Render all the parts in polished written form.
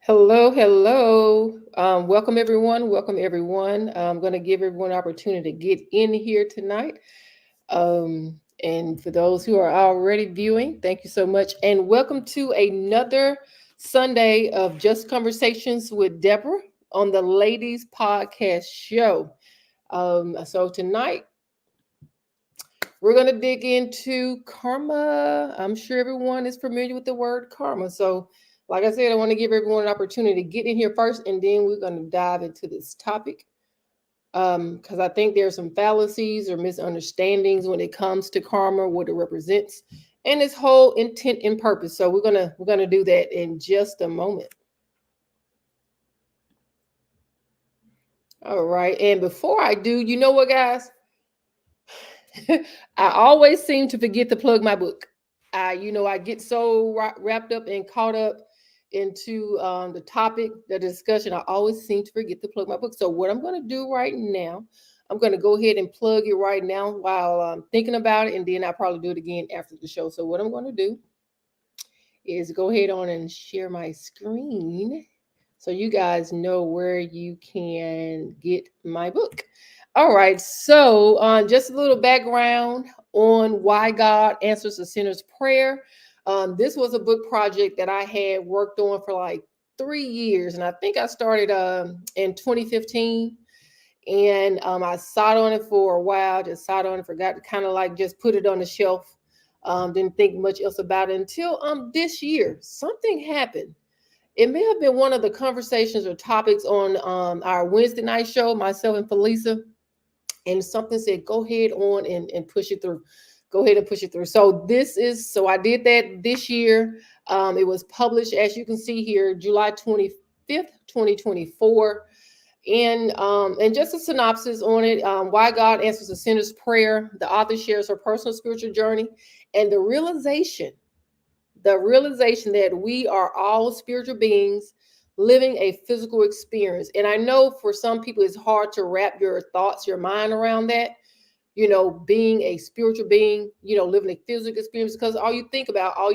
Hello, hello. Welcome everyone. Welcome everyone. I'm going to give everyone an opportunity to get in here tonight. And for those who are already viewing, thank you so much. And welcome to another Sunday of Just Conversations with Deborah on the Ladies Podcast Show. So tonight we're going to dig into karma. I'm sure everyone is familiar with the word karma. So, like I said, I want to give everyone an opportunity to get in here first, and then we're going to dive into this topic. Because I think there are some fallacies or misunderstandings when it comes to karma, what it represents, and its whole intent and purpose. So we're gonna do that in just a moment. All right. And before I do, you know what, guys? I always seem to forget to plug my book. I get so wrapped up and caught up into the topic, the discussion. I always seem to forget to plug my book. So what I'm going to do right now, I'm going to go ahead and plug it right now while I'm thinking about it, and then I'll probably do it again after the show. So what I'm going to do is go ahead on and share my screen so you guys know where you can get my book. All right, so just a little background on why God answers a sinner's prayer. This was a book project that I had worked on for like 3 years, and I think I started in 2015. And I sat on it for a while, just sat on it, forgot to kind of like just put it on the shelf. Didn't think much else about it until this year. Something happened. It may have been one of the conversations or topics on our Wednesday night show, myself and Felisa, and something said, go ahead on and push it through. Go ahead and push it through. So I did that this year. It was published, as you can see here, July 25th, 2024. And just a synopsis on it, why God answers a sinner's prayer. The author shares her personal spiritual journey and the realization that we are all spiritual beings living a physical experience. And I know for some people it's hard to wrap your thoughts, your mind around that, being a spiritual being, living a physical experience, because all you think about, all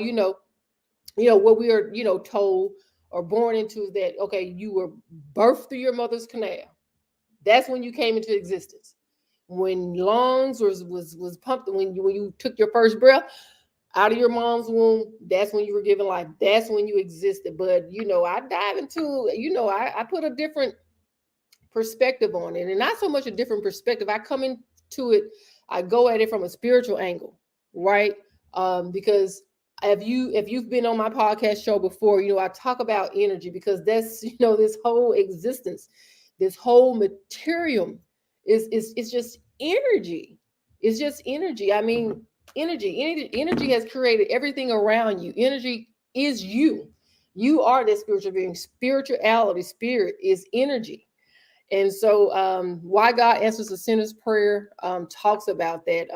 what we are, told or born into is that, okay, you were birthed through your mother's canal. That's when you came into existence. When lungs was pumped, when you took your first breath out of your mom's womb, that's when you were given life. That's when you existed. But I dive into, I put a different perspective on it, and not so much a different perspective. I come into it, I go at it from a spiritual angle, right? Because if you've been on my podcast show before, I talk about energy, because that's this whole existence, this whole material is just energy. It's just energy. I mean, energy has created everything around you. Energy is you. You are that spiritual being. Spirituality, spirit is energy. And so, why God answers a sinner's prayer talks about that.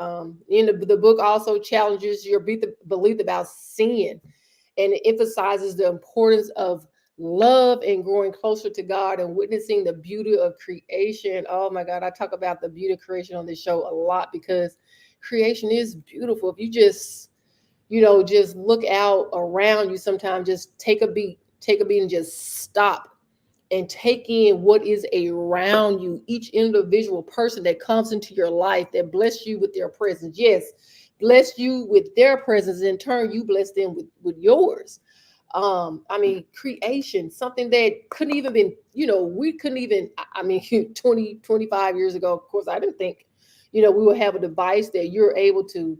In the book also challenges your belief about sin, and it emphasizes the importance of love and growing closer to God and witnessing the beauty of creation. Oh my God, I talk about the beauty of creation on this show a lot, because creation is beautiful. If you just look out around you, sometimes just take a beat and just stop and take in what is around you. Each individual person that comes into your life, that bless you with their presence. Yes, bless you with their presence. In turn, you bless them with yours. I mean, creation, something that couldn't even been, we couldn't even, I mean, 20, 25 years ago, of course, I didn't think, we would have a device that you're able to,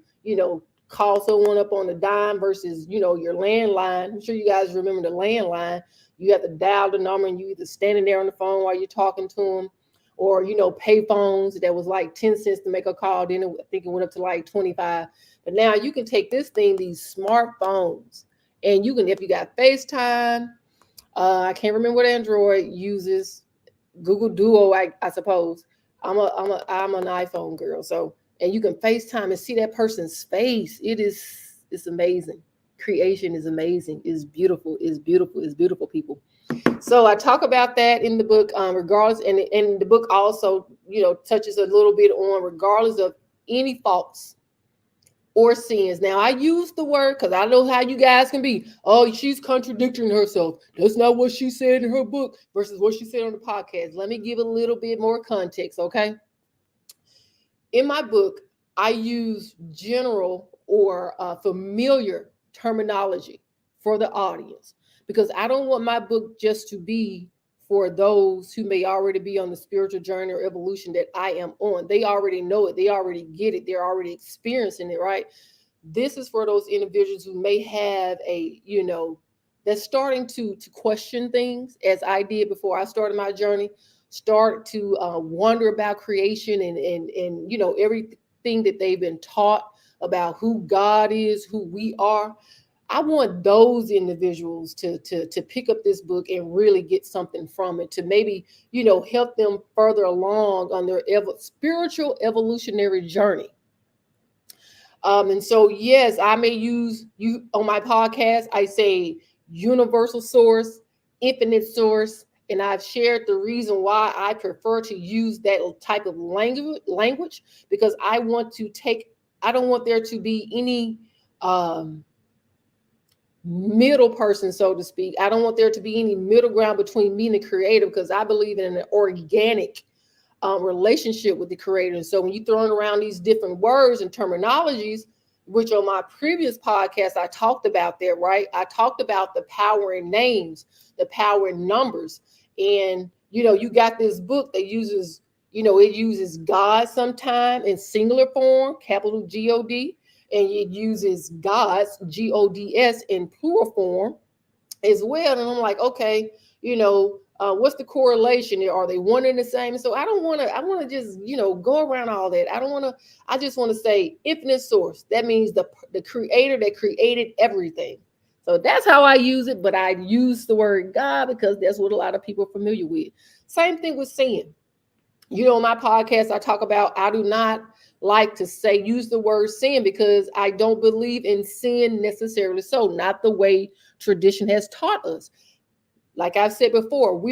call someone up on the dime versus, your landline. I'm sure you guys remember the landline. You have to dial the number, and you either standing there on the phone while you're talking to them, or pay phones that was like 10 cents to make a call. Then I think it went up to like 25. But now you can take this thing, these smartphones, and you can, if you got FaceTime, I can't remember what Android uses, Google Duo, I suppose. I'm an iPhone girl, so, and you can FaceTime and see that person's face. It's amazing. Creation is amazing. Is beautiful. Is beautiful. Is beautiful, people. So I talk about that in the book, regardless, and the book also, touches a little bit on, regardless of any faults, or sins. Now, I use the word because I know how you guys can be. Oh, she's contradicting herself. That's not what she said in her book versus what she said on the podcast. Let me give a little bit more context, okay? In my book, I use general or familiar terminology for the audience because I don't want my book just to be for those who may already be on the spiritual journey or evolution that I am on. They already know it, they already get it, they're already experiencing it, right? This is for those individuals who may have a, that's starting to question things as I did before I started my journey, start to wonder about creation and everything that they've been taught about who God is, who we are. I want those individuals to pick up this book and really get something from it, to maybe help them further along on their spiritual evolutionary journey. And so, yes, I may use you on my podcast. I say universal source, infinite source, and I've shared the reason why I prefer to use that type of language because I don't want there to be any middle person, so to speak. I don't want there to be any middle ground between me and the creator because I believe in an organic relationship with the creator. And so when you throwing around these different words and terminologies, which on my previous podcast, I talked about that, right? I talked about the power in names, the power in numbers. And, you got this book that uses, it uses God sometime in singular form, capital G-O-D, and it uses God's, G-O-D-S, in plural form as well. And I'm like, okay, what's the correlation? Are they one and the same? So I want to just, go around all that. I just want to say infinite source. That means the creator that created everything. So that's how I use it. But I use the word God because that's what a lot of people are familiar with. Same thing with sin. My podcast, I talk about, I do not like to use the word sin because I don't believe in sin necessarily. So not the way tradition has taught us. Like I've said before,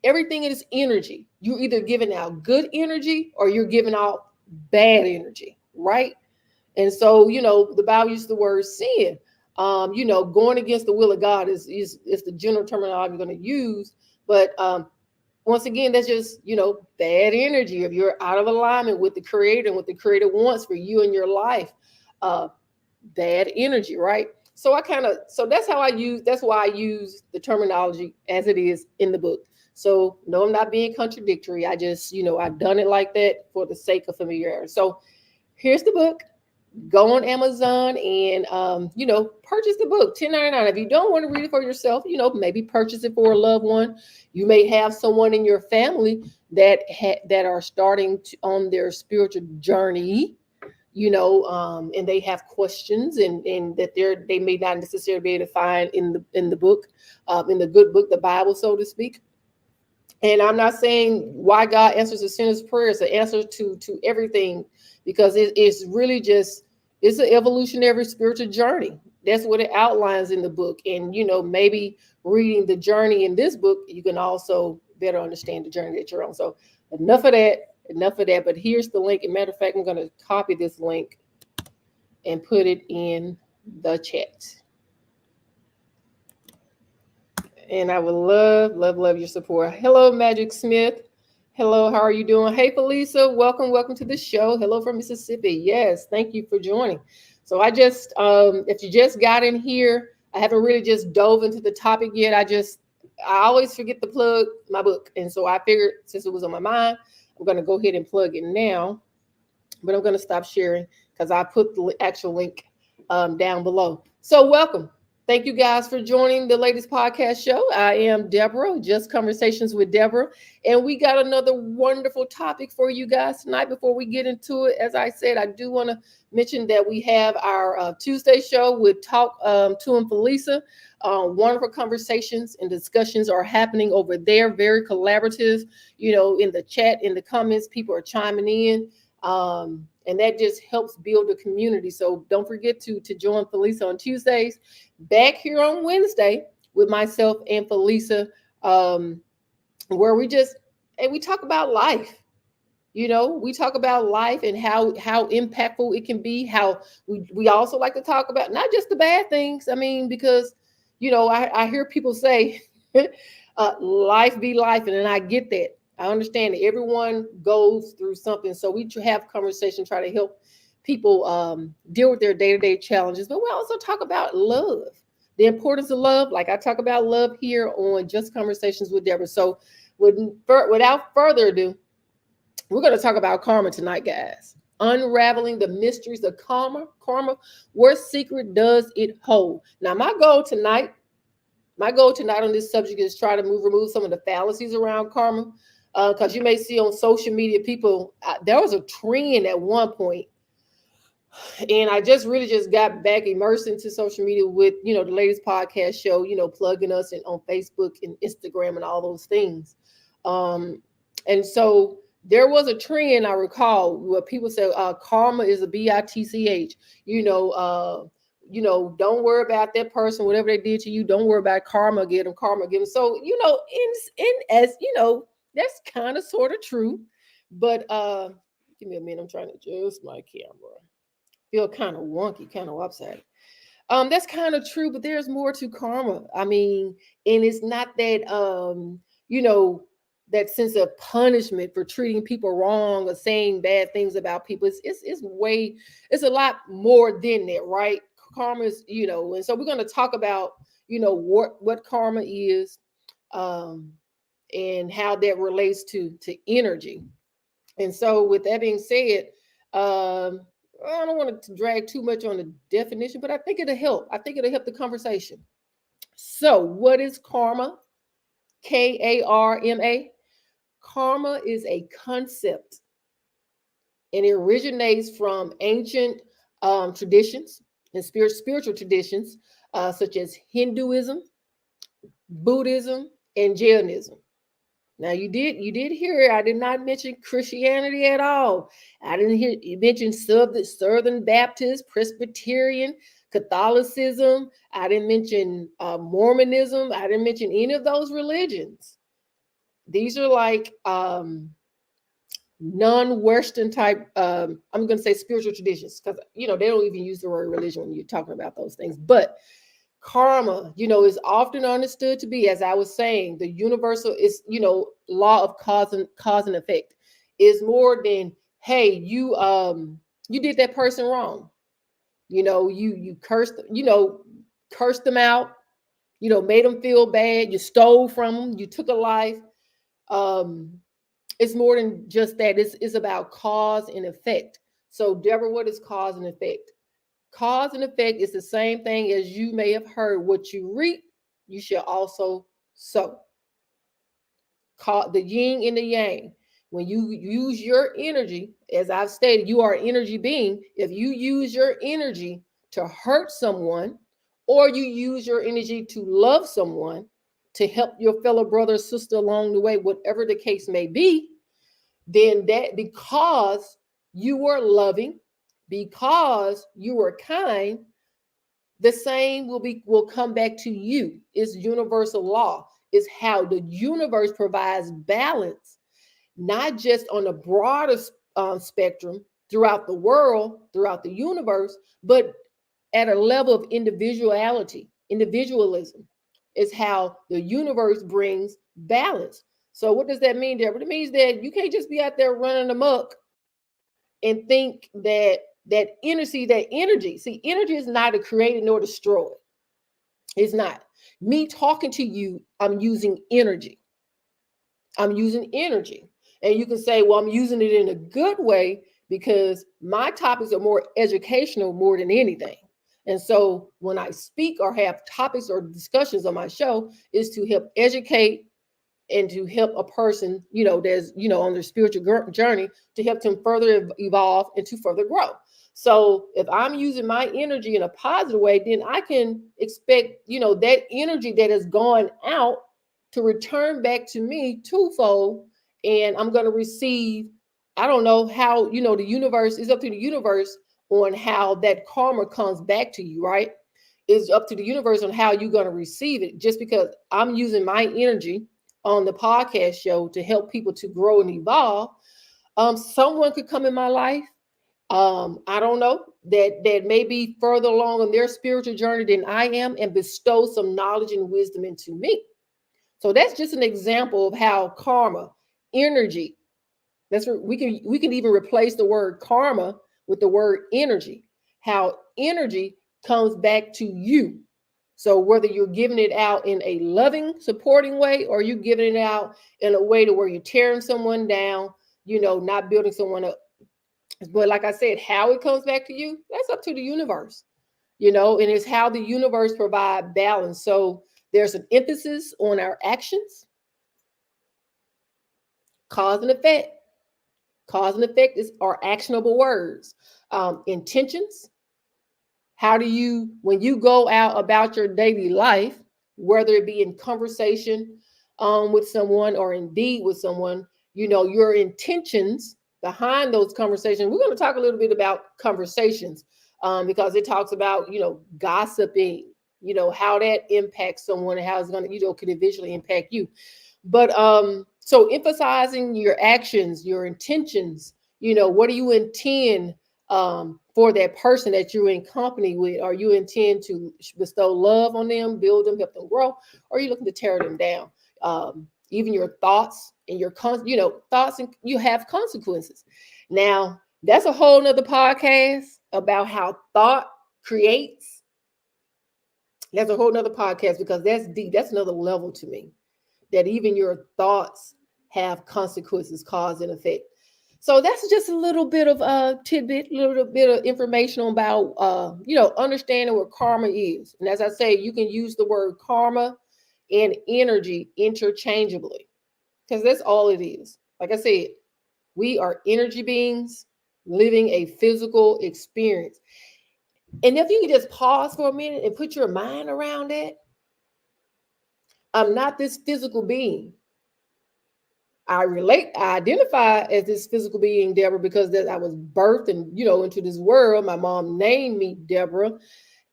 everything is energy. You're either giving out good energy or you're giving out bad energy, right? And so, the Bible uses the word sin. Going against the will of God is the general terminology I'm going to use. But once again, that's just, bad energy. If you're out of alignment with the creator and what the creator wants for you in your life, bad energy, right? So that's why I use the terminology as it is in the book. So no, I'm not being contradictory. I just, I've done it like that for the sake of familiarity. So here's the book. Go on Amazon and, purchase the book, $10.99. If you don't want to read it for yourself, maybe purchase it for a loved one. You may have someone in your family that are starting on their spiritual journey, and they have questions and that they may not necessarily be able to find in the book, in the good book, the Bible, so to speak. And I'm not saying why God answers a sinner's prayer. It's an answer to everything, because it's really it's an evolutionary spiritual journey. That's what it outlines in the book. And, maybe reading the journey in this book, you can also better understand the journey that you're on. So enough of that. But here's the link. As a matter of fact, I'm going to copy this link and put it in the chat. And I would love your support. Hello, Magic Smith. Hello, how are you doing? Hey, Felisa, welcome to the show. Hello from Mississippi. Yes, thank you for joining. So I just, if you just got in here, I haven't really just dove into the topic yet. I always forget to plug my book. And so I figured since it was on my mind, I'm going to go ahead and plug it now. But I'm going to stop sharing because I put the actual link down below. So welcome. Thank you guys for joining the latest podcast show. I am Deborah, Just Conversations with Deborah. And we got another wonderful topic for you guys tonight. Before we get into it, as I said, I do want to mention that we have our Tuesday show with Talk to and Felisa. Wonderful conversations and discussions are happening over there. Very collaborative, in the chat, in the comments, people are chiming in. And that just helps build a community. So don't forget to join Felisa on Tuesdays. Back here on Wednesday with myself and Felisa, where we talk about life. We talk about life and how impactful it can be. How we also like to talk about not just the bad things. I mean, because I hear people say, life be life, and then I get that. I understand that everyone goes through something, so we have conversation, try to help people deal with their day-to-day challenges. But we also talk about love, the importance of love. Like I talk about love here on Just Conversations with Deborah. So without further ado, we're going to talk about karma tonight, guys. Unraveling the mysteries of karma, what secret does it hold? Now, my goal tonight on this subject is try to remove some of the fallacies around karma, because you may see on social media people. There was a trend at one point, and I just got back immersed into social media with the latest podcast show, plugging us in on Facebook and Instagram and all those things. And so there was a trend I recall where people say karma is a bitch. Don't worry about that person, whatever they did to you. Don't worry about karma. Get them karma. Give them. So in as that's kind of sort of true, but give me a minute. I'm trying to adjust my camera. Feel kind of wonky, kind of upset. That's kind of true, but there's more to karma. I mean, and it's not that that sense of punishment for treating people wrong or saying bad things about people. It's a lot more than that, right? Karma is, and so we're going to talk about, what karma is, and how that relates to energy. And so with that being said, I don't want to drag too much on the definition, but I think it'll help. I think it'll help the conversation. So, what is karma? Karma. Karma is a concept, and it originates from ancient traditions and spiritual traditions, such as Hinduism, Buddhism, and Jainism. Now you did hear it. I did not mention Christianity at all. I didn't hear you mention Southern Baptist, Presbyterian, Catholicism. I didn't mention Mormonism. I didn't mention any of those religions. These are like non-Western type. I'm going to say spiritual traditions, because they don't even use the word religion when you're talking about those things. But karma, is often understood to be, as I was saying, the universal is, law of cause and effect. Is more than, hey, you did that person wrong. You cursed them out, made them feel bad, you stole from them, you took a life. It's more than just that. It's about cause and effect. So, Deborah, what is cause and effect? Cause and effect is the same thing as you may have heard. What you reap, you shall also sow. The yin and the yang. When you use your energy, as I've stated, you are an energy being. If you use your energy to hurt someone, or you use your energy to love someone, to help your fellow brother or sister along the way, whatever the case may be, then that, because you were loving, because you were kind, the same will come back to you. It's universal law. It's how the universe provides balance, not just on a broader spectrum throughout the world, throughout the universe, but at a level of individualism is how the universe brings balance. So what does that mean, Deborah? It means that you can't just be out there running amok and think that energy. See, energy is neither created nor destroyed. It's not. Me talking to you, I'm using energy. I'm using energy. And you can say, well, I'm using it in a good way because my topics are more educational more than anything. And so when I speak or have topics or discussions on my show, is to help educate and to help a person, that's, on their spiritual journey, to help them further evolve and to further grow. So if I'm using my energy in a positive way, then I can expect, that energy that has gone out to return back to me twofold. And I'm going to receive, I don't know how, the universe is up to the universe on how that karma comes back to you, right? It's up to the universe on how you're going to receive it. Just because I'm using my energy on the podcast show to help people to grow and evolve, Someone could come in my life. I don't know, that may be further along on their spiritual journey than I am and bestow some knowledge and wisdom into me. So that's just an example of how karma, energy, that's what we can even replace the word karma with the word energy. How energy comes back to you. So whether you're giving it out in a loving, supporting way, or you giving it out in a way to where you're tearing someone down, not building someone up. But like I said, how it comes back to you, that's up to the universe, and it's how the universe provide balance. So there's an emphasis on our actions, cause and effect. Cause and effect are actionable words. Intentions. How do you, when you go out about your daily life, whether it be in conversation with someone or indeed with someone, your intentions behind those conversations. We're going to talk a little bit about conversations because it talks about, gossiping, how that impacts someone and how it's going to, could eventually impact you. But so emphasizing your actions, your intentions, what do you intend for that person that you're in company with? Are you intend to bestow love on them, build them, help them grow, or are you looking to tear them down? Even your thoughts and your thoughts, and you have consequences. Now, that's a whole nother podcast about how thought creates. That's a whole nother podcast because that's deep. That's another level to me, that even your thoughts have consequences, cause and effect. So that's just a little bit of a tidbit, a little bit of information about, understanding what karma is. And as I say, you can use the word karma and energy interchangeably because that's all it is. Like I said, we are energy beings living a physical experience. And if you can just pause for a minute and put your mind around that, I'm not this physical being. I identify as this physical being, Deborah, because that I was birthed and, into this world. My mom named me Deborah.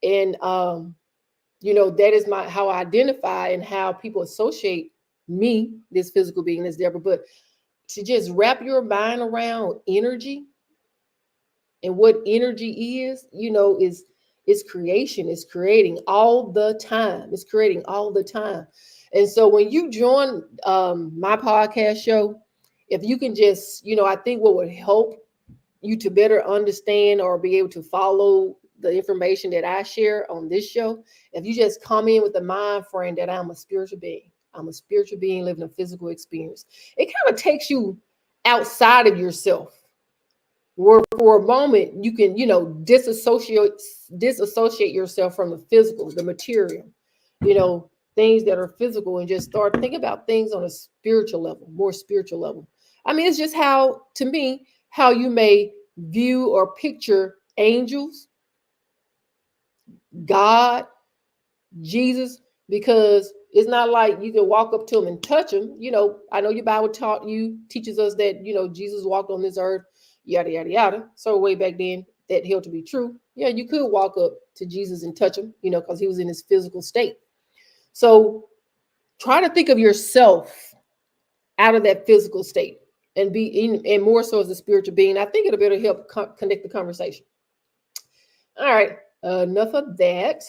And, that is how I identify and how people associate me, this physical being, as Deborah. But to just wrap your mind around energy and what energy is, is creation. It's creating all the time. It's creating all the time. And so when you join my podcast show, if you can just, I think what would help you to better understand or be able to follow the information that I share on this show, if you just come in with the mind frame that I'm a spiritual being. I'm a spiritual being living a physical experience. It kind of takes you outside of yourself, where for a moment you can, disassociate yourself from the physical, the material, things that are physical, and just start thinking about things on a spiritual level, more spiritual level. I mean, it's just how, to me, how you may view or picture angels, God, Jesus, because it's not like you can walk up to them and touch them. I know your Bible teaches us that, Jesus walked on this earth, yada, yada, yada. So way back then, that held to be true. Yeah, you could walk up to Jesus and touch him, because he was in his physical state. So try to think of yourself out of that physical state and be in, and more so as a spiritual being. I think it'll better help connect the conversation. All right. Enough of that.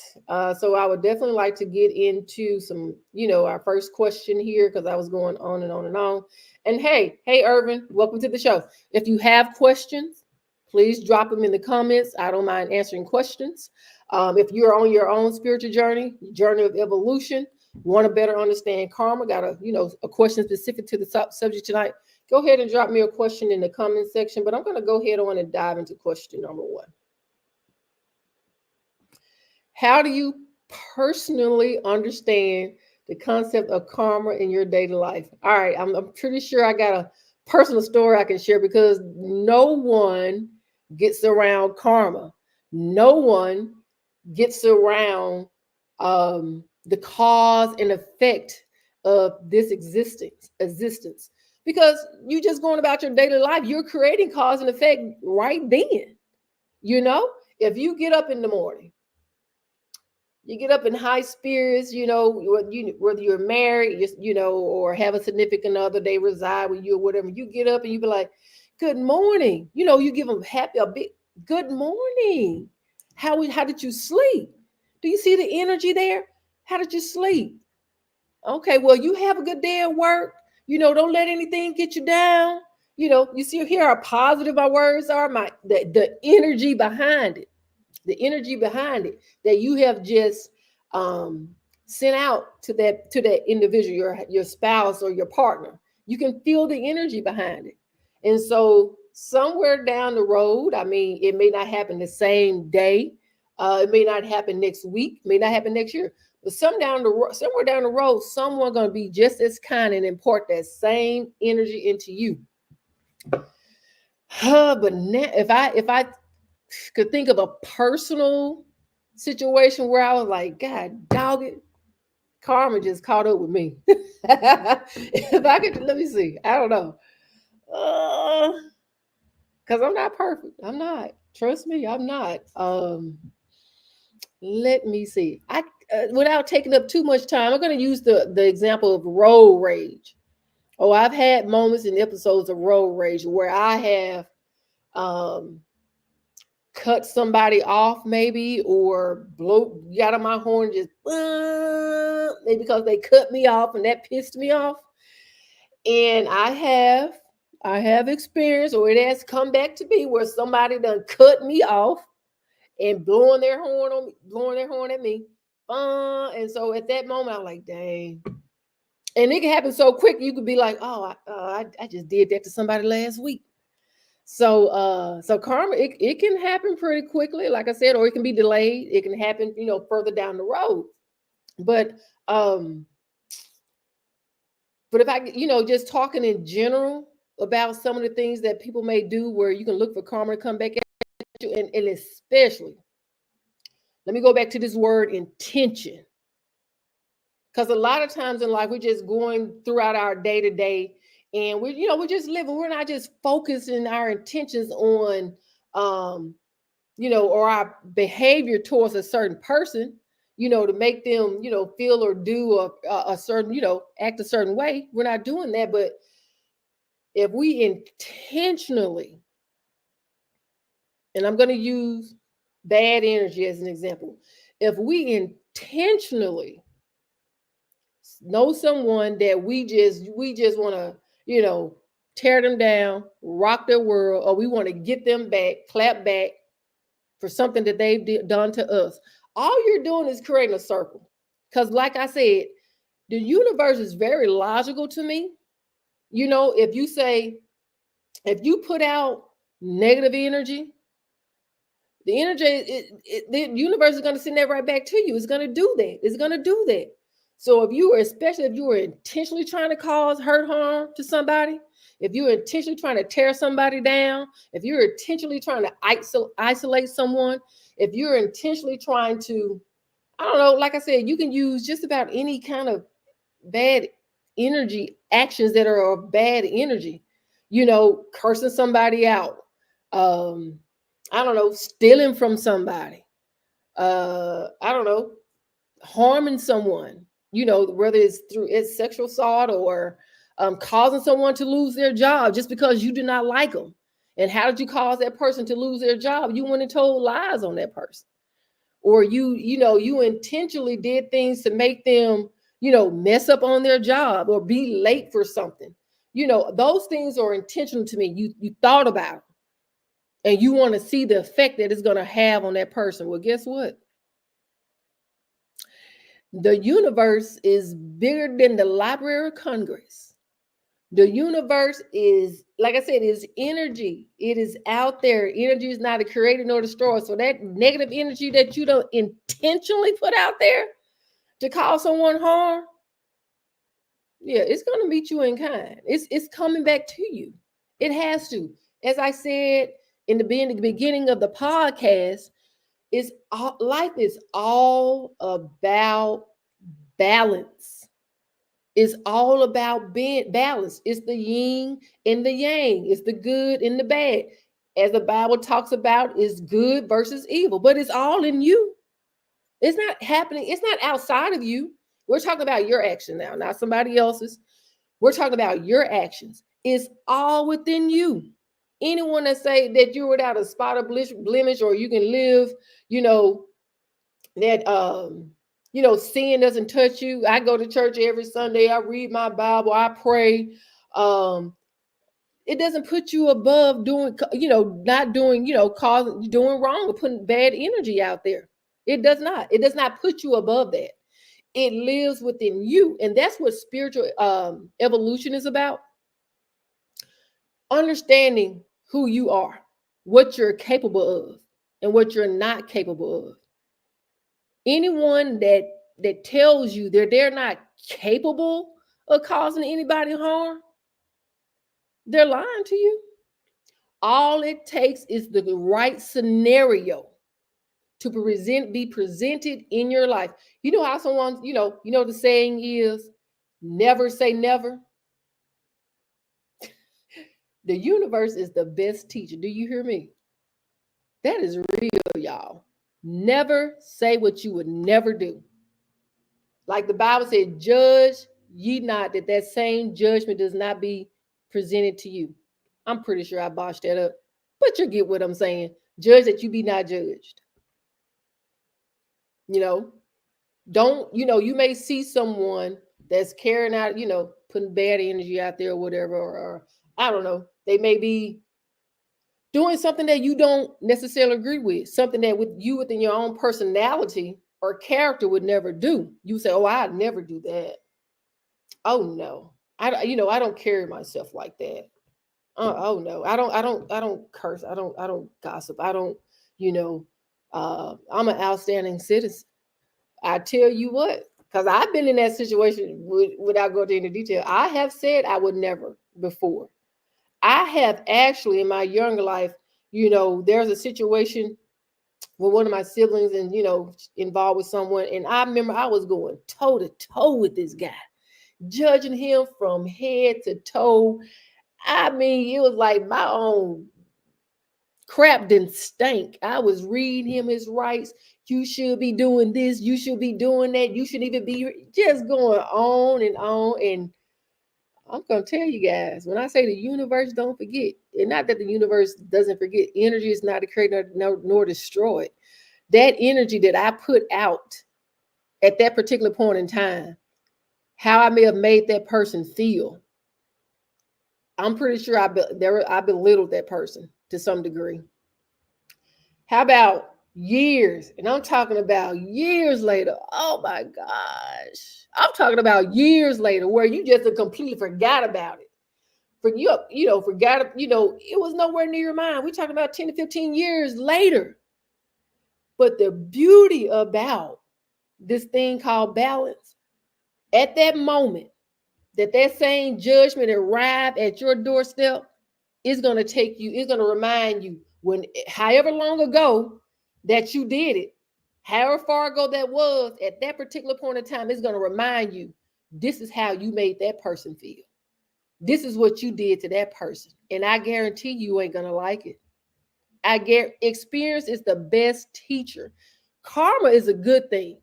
So I would definitely like to get into some, our first question here, because I was going on and on and on. And hey, Irvin, welcome to the show. If you have questions, please drop them in the comments. I don't mind answering questions. If you're on your own spiritual journey of evolution, want to better understand karma, got a question specific to the subject tonight, go ahead and drop me a question in the comment section. But I'm going to go ahead on and dive into question number one. How do you personally understand the concept of karma in your daily life? All right, I'm pretty sure I got a personal story I can share, because no one gets around karma. No one gets around the cause and effect of this existence. Because you just going about your daily life, you're creating cause and effect right then. If you get up in the morning, you get up in high spirits, whether you're married, or have a significant other, they reside with you or whatever. You get up and you be like, Good morning. You give them happy a big good morning. How did you sleep? Do you see the energy there? How did you sleep? Okay, well, you have a good day at work. Don't let anything get you down. You see here how positive my words are, the energy behind it, that you have just um sent out to that individual, your spouse or your partner. You can feel the energy behind it. And so somewhere down the road, I mean, it may not happen the same day, it may not happen next week, may not happen next year, but somewhere down the road, someone going to be just as kind and impart that same energy into you. But now, if I could think of a personal situation where I was like, God, dog it, karma just caught up with me. If I could, let me see. I don't know. Because I'm not perfect. I'm not. Trust me, I'm not. Let me see. Without taking up too much time, I'm going to use the example of road rage. Oh, I've had moments and episodes of road rage where I have um cut somebody off, maybe, or got on my horn, just maybe because they cut me off and that pissed me off. And I have experienced, or it has come back to me, where somebody done cut me off and blowing their horn at me. And so at that moment, I'm like, dang. And it can happen so quick. You could be like, oh, I just did that to somebody last week. So karma, it can happen pretty quickly, like I said, or it can be delayed. It can happen, further down the road. But um, but if I, just talking in general about some of the things that people may do where you can look for karma to come back at you, and especially, let me go back to this word intention. Because a lot of times in life, we're just going throughout our day to day, and we're just living. We're not just focusing our intentions on, um, or our behavior towards a certain person, to make them, feel or do a certain, act a certain way. We're not doing that. But if we intentionally, and I'm going to use bad energy as an example, if we intentionally know someone that we just want to, tear them down, rock their world, or we want to get them back, clap back for something that they've done to us, all you're doing is creating a circle. Because like I said, the universe is very logical to me. If you put out negative energy, the universe is going to send that right back to you. It's going to do that. It's going to do that. So especially if you were intentionally trying to cause hurt, harm to somebody, if you're intentionally trying to tear somebody down, if you're intentionally trying to isolate someone, if you're intentionally trying to, I don't know, like I said, you can use just about any kind of bad energy actions that are of bad energy, cursing somebody out, um, I don't know, stealing from somebody, I don't know, harming someone, whether it's through it's sexual assault, or causing someone to lose their job just because you do not like them. And how did you cause that person to lose their job? You went and told lies on that person, or you intentionally did things to make them, mess up on their job or be late for something. Those things are intentional to me. You thought about it, and you want to see the effect that it's going to have on that person. Well, guess what? The universe is bigger than the Library of Congress. The universe is, like I said, is energy. It is out there. Energy is neither created nor destroyed. So that negative energy that you don't intentionally put out there to cause someone harm, yeah, it's going to meet you in kind. It's coming back to you. It has to. As I said in the beginning of the podcast, life is all about balance. It's all about being balanced. It's the yin and the yang. It's the good and the bad. As the Bible talks about, it's good versus evil, but it's all in you. It's not happening. It's not outside of you. We're talking about your action now, not somebody else's. We're talking about your actions. It's all within you. Anyone that say that you're without a spot of blemish, or you can live, you know, that sin doesn't touch you. I go to church every Sunday. I read my Bible. I pray. Um, it doesn't put you above doing, not doing, causing, doing wrong, or putting bad energy out there. It does not. It does not put you above that. It lives within you, and that's what spiritual evolution is about. Understanding who you are, what you're capable of, and what you're not capable of. Anyone that tells you that they're not capable of causing anybody harm, they're lying to you. All it takes is the right scenario to be presented in your life. You know how someone, the saying is, never say never. The universe is the best teacher. Do you hear me? That is real, y'all. Never say what you would never do. Like the Bible said, judge ye not, that same judgment does not be presented to you. I'm pretty sure I botched that up, but you get what I'm saying. Judge that you be not judged. Don't, you may see someone that's carrying out, putting bad energy out there or whatever, or I don't know, they may be doing something that you don't necessarily agree with, something that within your own personality or character would never do. You say, oh, I'd never do that. Oh no, I don't carry myself like that. Oh no, I don't curse. I don't gossip. I don't, I'm an outstanding citizen. I tell you what, because I've been in that situation without going into detail. I have said I would never before. I have actually in my younger life, there's a situation with one of my siblings and, involved with someone. And I remember I was going toe to toe with this guy, judging him from head to toe. I mean, it was like my own crap didn't stink. I was reading him his rights. You should be doing this. You should be doing that. You shouldn't even be just going on and on. And I'm going to tell you guys, when I say the universe don't forget, and not that the universe doesn't forget, energy is not to create nor destroy it. That energy that I put out at that particular point in time, how I may have made that person feel, I'm pretty sure I belittled that person to some degree. How about years? And I'm talking about years later. Oh my gosh. I'm talking about years later where you just completely forgot about it. Forgot, it was nowhere near your mind. We're talking about 10 to 15 years later. But the beauty about this thing called balance, at that moment, that same judgment arrived at your doorstep, it's going to take you, it's going to remind you when, however long ago that you did it, however far ago that was, at that particular point in time, it's going to remind you, this is how you made that person feel. This is what you did to that person. And I guarantee you ain't going to like it. Experience is the best teacher. Karma is a good thing.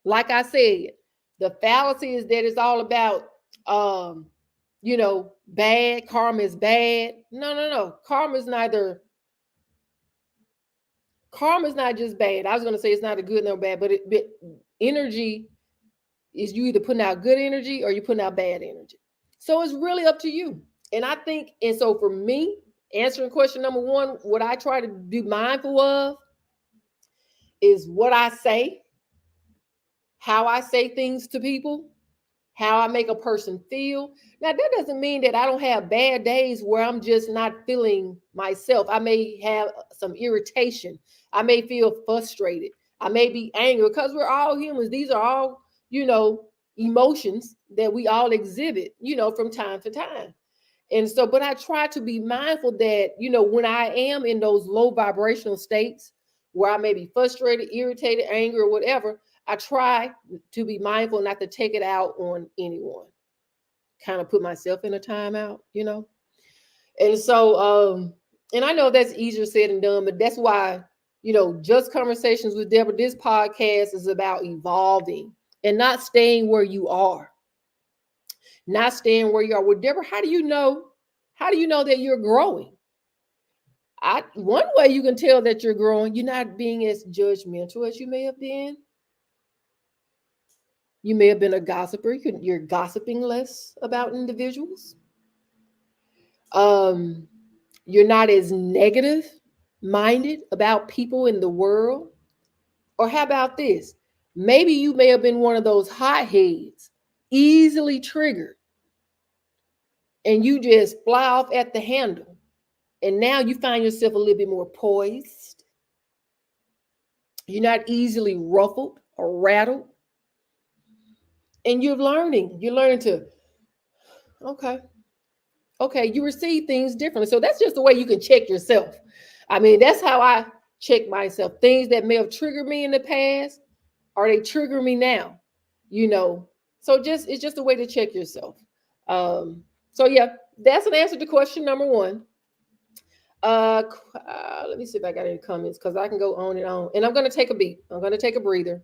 Like I said, the fallacy is that it's all about, bad. Karma is bad. No. Karma is not just bad. I was going to say it's not a good nor bad, but energy is, you either putting out good energy or you're putting out bad energy. So it's really up to you. And I think, and so for me, answering question number one, what I try to be mindful of is what I say, how I say things to people, how I make a person feel. Now, that doesn't mean that I don't have bad days where I'm just not feeling myself. I may have some irritation. I may feel frustrated. I may be angry, because we're all humans. These are all, emotions that we all exhibit, from time to time. And so, but I try to be mindful that, when I am in those low vibrational states where I may be frustrated, irritated, angry, or whatever, I try to be mindful not to take it out on anyone. Kind of put myself in a timeout, And so, and I know that's easier said than done, but that's why, Just Conversations with Deborah, this podcast is about evolving and not staying where you are. Not staying where you are. Well, Deborah, how do you know How do you know that you're growing? One way you can tell that you're growing, you're not being as judgmental as you may have been. You may have been a gossiper. You're gossiping less about individuals. Um, you're not as negative minded about people in the world. Or how about this? Maybe you may have been one of those hotheads, easily triggered, and you just fly off at the handle. And now you find yourself a little bit more poised. You're not easily ruffled or rattled. And you're learning. You're learning to, okay, okay, you receive things differently. So that's just the way you can check yourself. I mean, that's how I check myself. Things that may have triggered me in the past, are they triggering me now? You know, so just it's just a way to check yourself. So yeah, that's an answer to question number one. Let me see if I got any comments because I can go on and on. And I'm going to take a beat. I'm going to take a breather.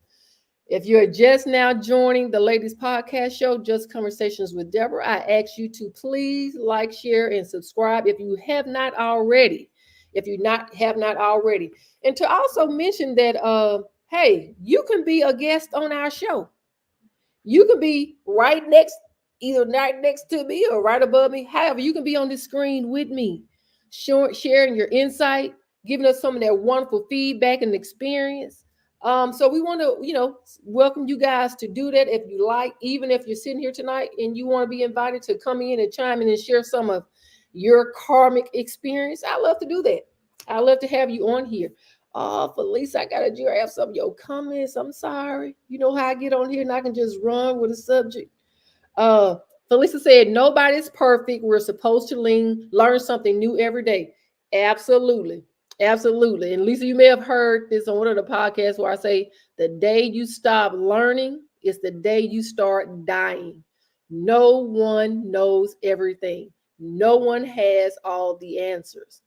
If you're just now joining the Ladies Podcast Show, Just Conversations with Deborah, I ask you to please like, share, and subscribe if you have not already. If you not have not already, and to also mention that, hey, you can be a guest on our show. You can be right next, either right next to me or right above me. However, you can be on the screen with me, sharing your insight, giving us some of that wonderful feedback and experience. So we want to, welcome you guys to do that if you like, even if you're sitting here tonight and you want to be invited to come in and chime in and share some of your karmic experience. I love to do that. I love to have you on here. Oh, Felicia, I gotta grab some of your comments. I'm sorry. You know how I get on here and I can just run with a subject. Uh, Felicia said, nobody's perfect. We're supposed to learn something new every day. Absolutely. Absolutely. And Lisa, you may have heard this on one of the podcasts where I say the day you stop learning is the day you start dying. No one knows everything. No one has all the answers.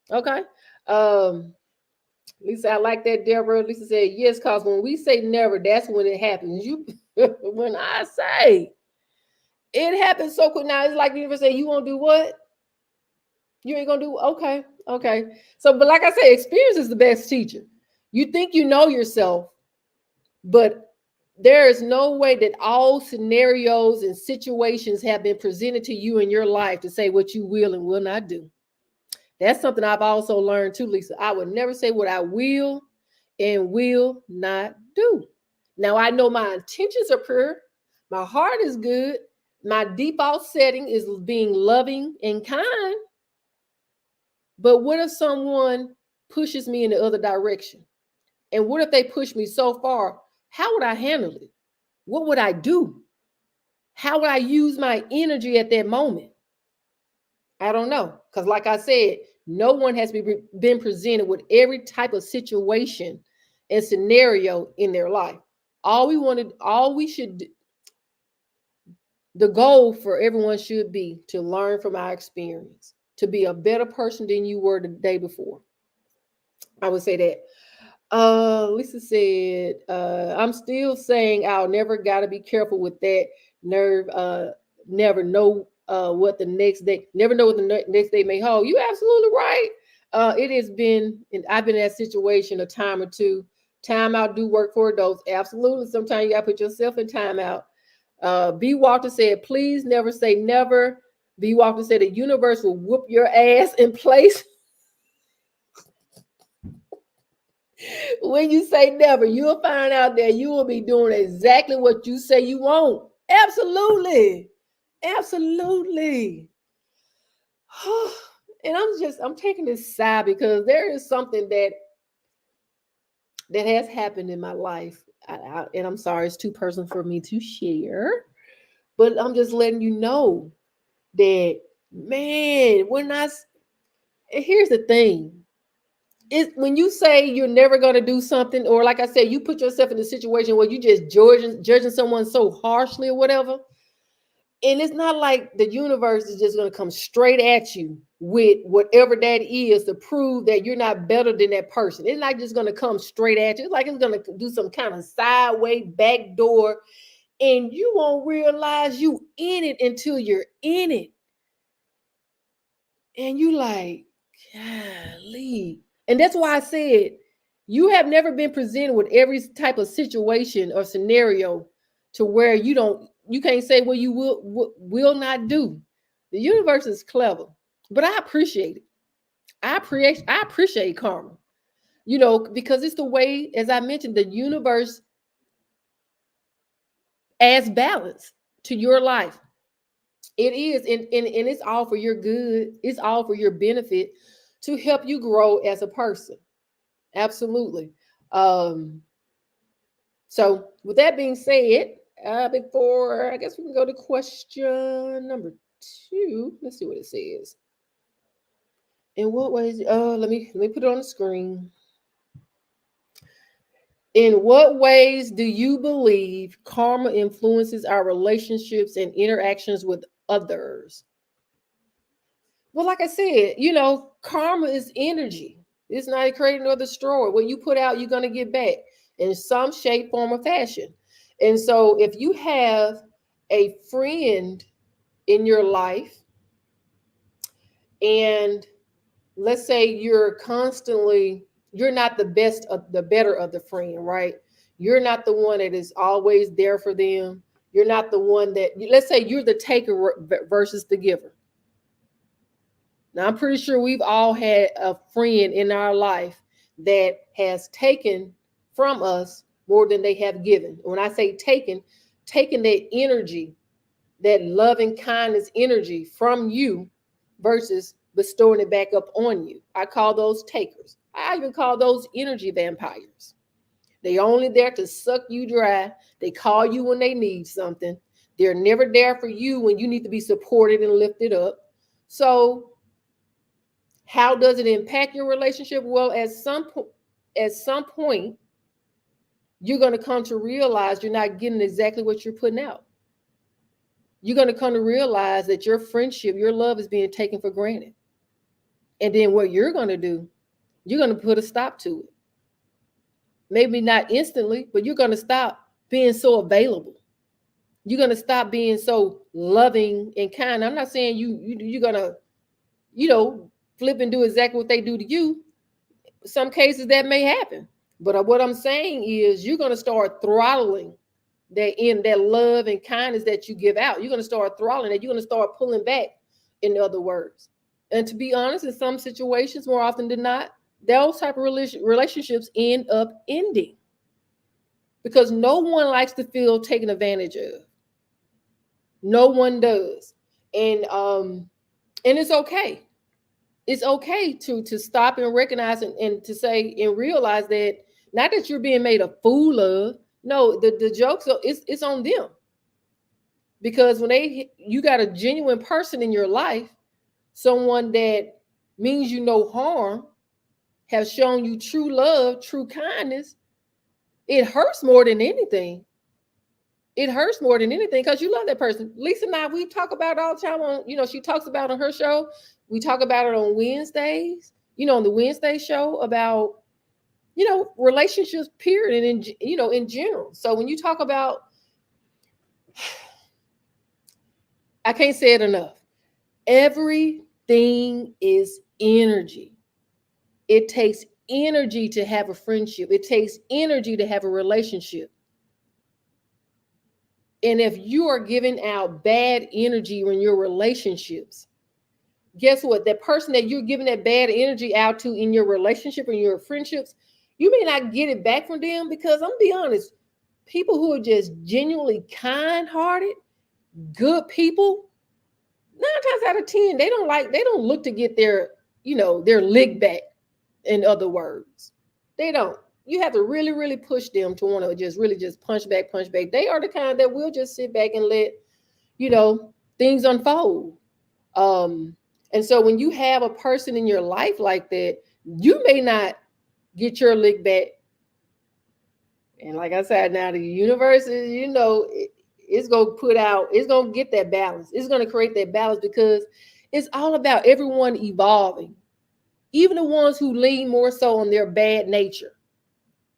Okay. Lisa, I like that, Deborah. Lisa said, yes, because when we say never, that's when it happens. You when I say it happens so quick. Now it's like you ever say, you won't do what? You ain't gonna do okay, okay. So, but like I said, experience is the best teacher. You think you know yourself, but there is no way that all scenarios and situations have been presented to you in your life to say what you will and will not do. That's something I've also learned too, Lisa. I would never say what I will and will not do. Now I know my intentions are pure, my heart is good, my default setting is being loving and kind. But what if someone pushes me in the other direction? And what if they push me so far? How would I handle it? What would I do? How would I use my energy at that moment? I don't know. Because, like I said, no one has been presented with every type of situation and scenario in their life. The goal for everyone should be to learn from our experience, to be a better person than you were the day before. I would say that. Lisa said, I'm still saying I'll never gotta be careful with that nerve. Never know what the next day, never know what the next day may hold. You absolutely right. It has been, and I've been in that situation a time or two. Time out do work for adults. Absolutely. Sometimes you gotta put yourself in time out. B. Walter said, please never say never. B. Walter said the universe will whoop your ass in place. When you say never, you'll find out that you will be doing exactly what you say you won't. Absolutely. Absolutely. And I'm taking this side because there is something that has happened in my life. And I'm sorry, it's too personal for me to share. But I'm just letting you know that, man, here's the thing. When you say you're never going to do something, or like I said, you put yourself in a situation where you just judging someone so harshly or whatever, and it's not like the universe is just going to come straight at you with whatever that is to prove that you're not better than that person. It's not just going to come straight at you. It's like it's going to do some kind of sideways back door, and you won't realize you in it until you're in it. And you like, golly. And that's why I said you have never been presented with every type of situation or scenario to where you can't say what you will not do. The universe is clever, but I appreciate it. I appreciate karma, because it's the way, as I mentioned, the universe adds balance to your life. It is, and it's all for your good. It's all for your benefit to help you grow as a person. Absolutely. Um, so with that being said, before I guess we can go to question number two. Let's see what it says. In what ways? Let me put it on the screen. In what ways do you believe karma influences our relationships and interactions with others? Well, like I said, karma is energy. It's not created nor destroyed. What you put out, you're going to get back in some shape, form, or fashion. And so if you have a friend in your life, and let's say you're not the best of the better of the friend, right? You're not the one that is always there for them. You're not the one that, let's say you're the taker versus the giver. Now, I'm pretty sure we've all had a friend in our life that has taken from us more than they have given. When I say taken that energy, that loving kindness energy from you versus bestowing it back up on you. I call those takers. I even call those energy vampires. They only there to suck you dry. They call you when they need something. They're never there for you when you need to be supported and lifted up. So how does it impact your relationship? Well, at some point, you're going to come to realize you're not getting exactly what you're putting out. You're going to come to realize that your friendship, your love is being taken for granted. And then what you're going to do, you're going to put a stop to it. Maybe not instantly, but you're going to stop being so available. You're going to stop being so loving and kind. I'm not saying you're going to, flip and do exactly what they do to you. Some cases that may happen. But what I'm saying is you're going to start throttling that love and kindness that you give out. You're going to start throttling that. You're going to start pulling back, in other words. And to be honest, in some situations, more often than not, those type of relationships end up ending because no one likes to feel taken advantage of. No one does. And it's okay. It's okay to stop and recognize and to say and realize that not that you're being made a fool of. No, the jokes are it's on them. Because when you got a genuine person in your life, someone that means you no harm, have shown you true love, true kindness, it hurts more than anything. It hurts more than anything because you love that person. Lisa and I, we talk about it all the time on, she talks about on her show. We talk about it on Wednesdays, on the Wednesday show about, relationships, period, and in general. So when you talk about, I can't say it enough. Everything is energy. It takes energy to have a friendship. It takes energy to have a relationship. And if you are giving out bad energy in your relationships, guess what? That person that you're giving that bad energy out to in your relationship and your friendships, you may not get it back from them because I'm gonna be honest, people who are just genuinely kind-hearted, good people, 9 times out of 10, they don't look to get their lick back, in other words. They don't. You have to really, really push them to want to just punch back. They are the kind that will just sit back and let, things unfold. And so when you have a person in your life like that, you may not get your lick back. And like I said, now the universe is, it's going to get that balance. It's going to create that balance because it's all about everyone evolving. Even the ones who lean more so on their bad nature,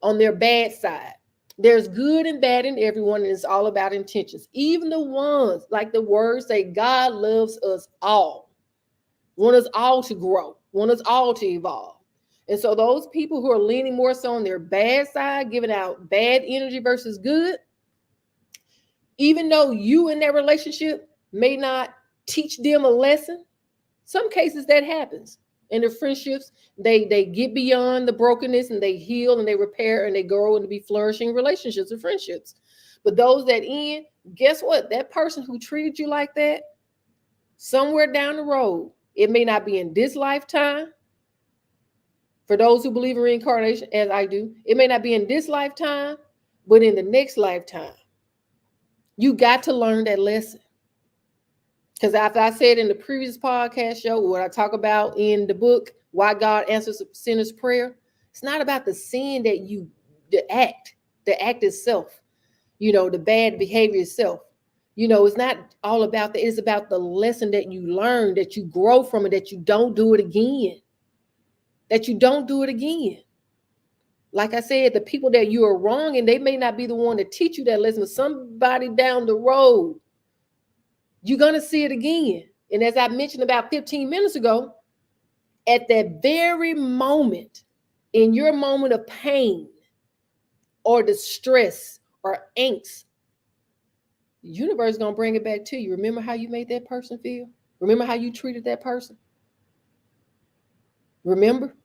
on their bad side. There's good and bad in everyone, and it's all about intentions. Even the ones, like the words say, God loves us all. want us all to grow, want us all to evolve. And so those people who are leaning more so on their bad side, giving out bad energy versus good, even though you in that relationship may not teach them a lesson, some cases that happens. In their friendships, they get beyond the brokenness and they heal and they repair and they grow into be flourishing relationships and friendships. But those that end, guess what? That person who treated you like that, somewhere down the road, it may not be in this lifetime. For those who believe in reincarnation, as I do, it may not be in this lifetime, but in the next lifetime. You got to learn that lesson. Because after I said in the previous podcast show, what I talk about in the book, Why God Answers a Sinner's Prayer, it's not about the sin that the act itself, the bad behavior itself. It's not all about that. It's about the lesson that you learn, that you grow from it, that you don't do it again. That you don't do it again. Like I said, the people that you are wrong, and they may not be the one to teach you that lesson, but somebody down the road, you're going to see it again. And as I mentioned about 15 minutes ago, at that very moment, in your moment of pain or distress or angst, the universe is going to bring it back to you. Remember how you made that person feel? Remember how you treated that person? Remember?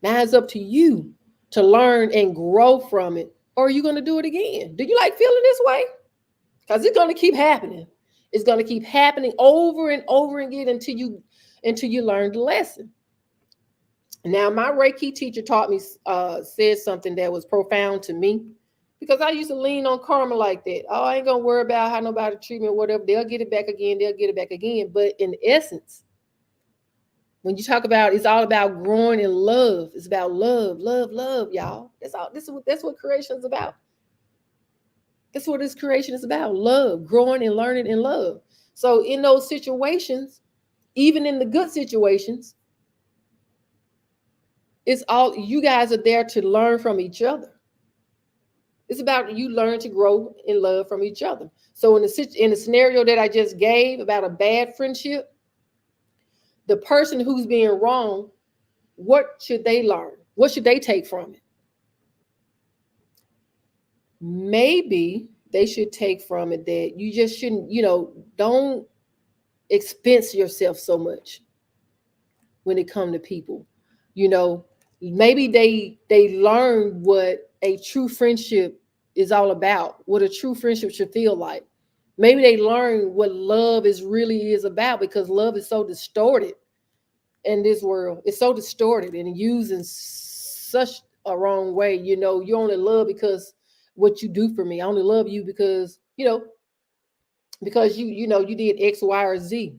Now it's up to you to learn and grow from it. Or are you going to do it again? Do you like feeling this way? Because it's going to keep happening. It's going to keep happening over and over again until you learn the lesson. Now, my Reiki teacher taught me, said something that was profound to me, because I used to lean on karma like that. Oh, I ain't going to worry about how nobody treat me or whatever. They'll get it back again. They'll get it back again. But in essence, when you talk about, it's all about growing in love. It's about love, love, love, y'all. That's all. That's what creation is about. That's what this creation is about. Love, growing and learning in love. So in those situations, even in the good situations, it's all, you guys are there to learn from each other. It's about you learn to grow in love from each other. So in the scenario that I just gave about a bad friendship, the person who's being wrong, what should they learn? What should they take from it? Maybe they should take from it that you just shouldn't, don't expense yourself so much when it comes to people. Maybe they learn what a true friendship is all about, what a true friendship should feel like. Maybe they learn what love really is about, because love is so distorted in this world. It's so distorted and used in such a wrong way. You only love because what you do for me. I only love you because, because you did X, Y, or Z.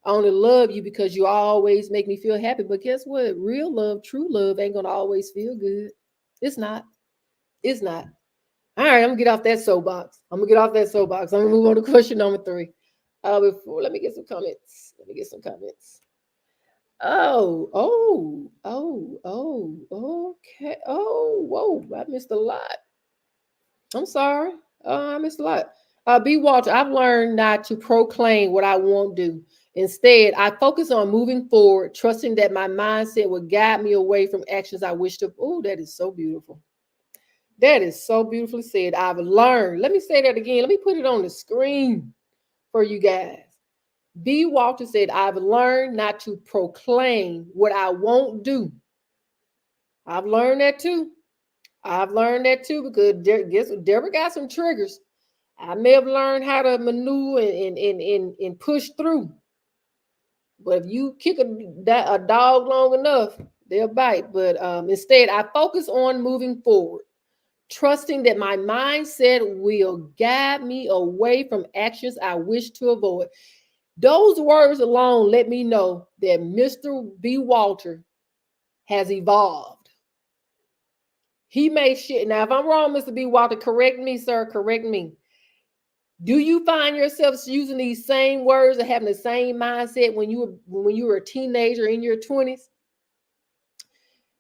I only love you because you always make me feel happy. But guess what? Real love, true love ain't going to always feel good. It's not. It's not. All right, I'm going to get off that soapbox. I'm going to move on to question number 3. Let me get some comments. Okay. Whoa, I missed a lot. I'm sorry. I missed a lot. B. Walter, I've learned not to proclaim what I won't do. Instead, I focus on moving forward, trusting that my mindset will guide me away from actions I wish to. Oh, that is so beautiful. That is so beautifully said. I've learned. Let me say that again. Let me put it on the screen for you guys. B. Walter said, I've learned not to proclaim what I won't do. I've learned that too. Because Deborah got some triggers. I may have learned how to maneuver and push through. But if you kick a dog long enough, they'll bite. But instead, I focus on moving forward, trusting that my mindset will guide me away from actions I wish to avoid. Those words alone let me know that Mr. B. Walter has evolved. He made shit. Now, if I'm wrong, Mr. B. Walter, correct me, sir. Correct me. Do you find yourself using these same words or having the same mindset when you were a teenager in your 20s?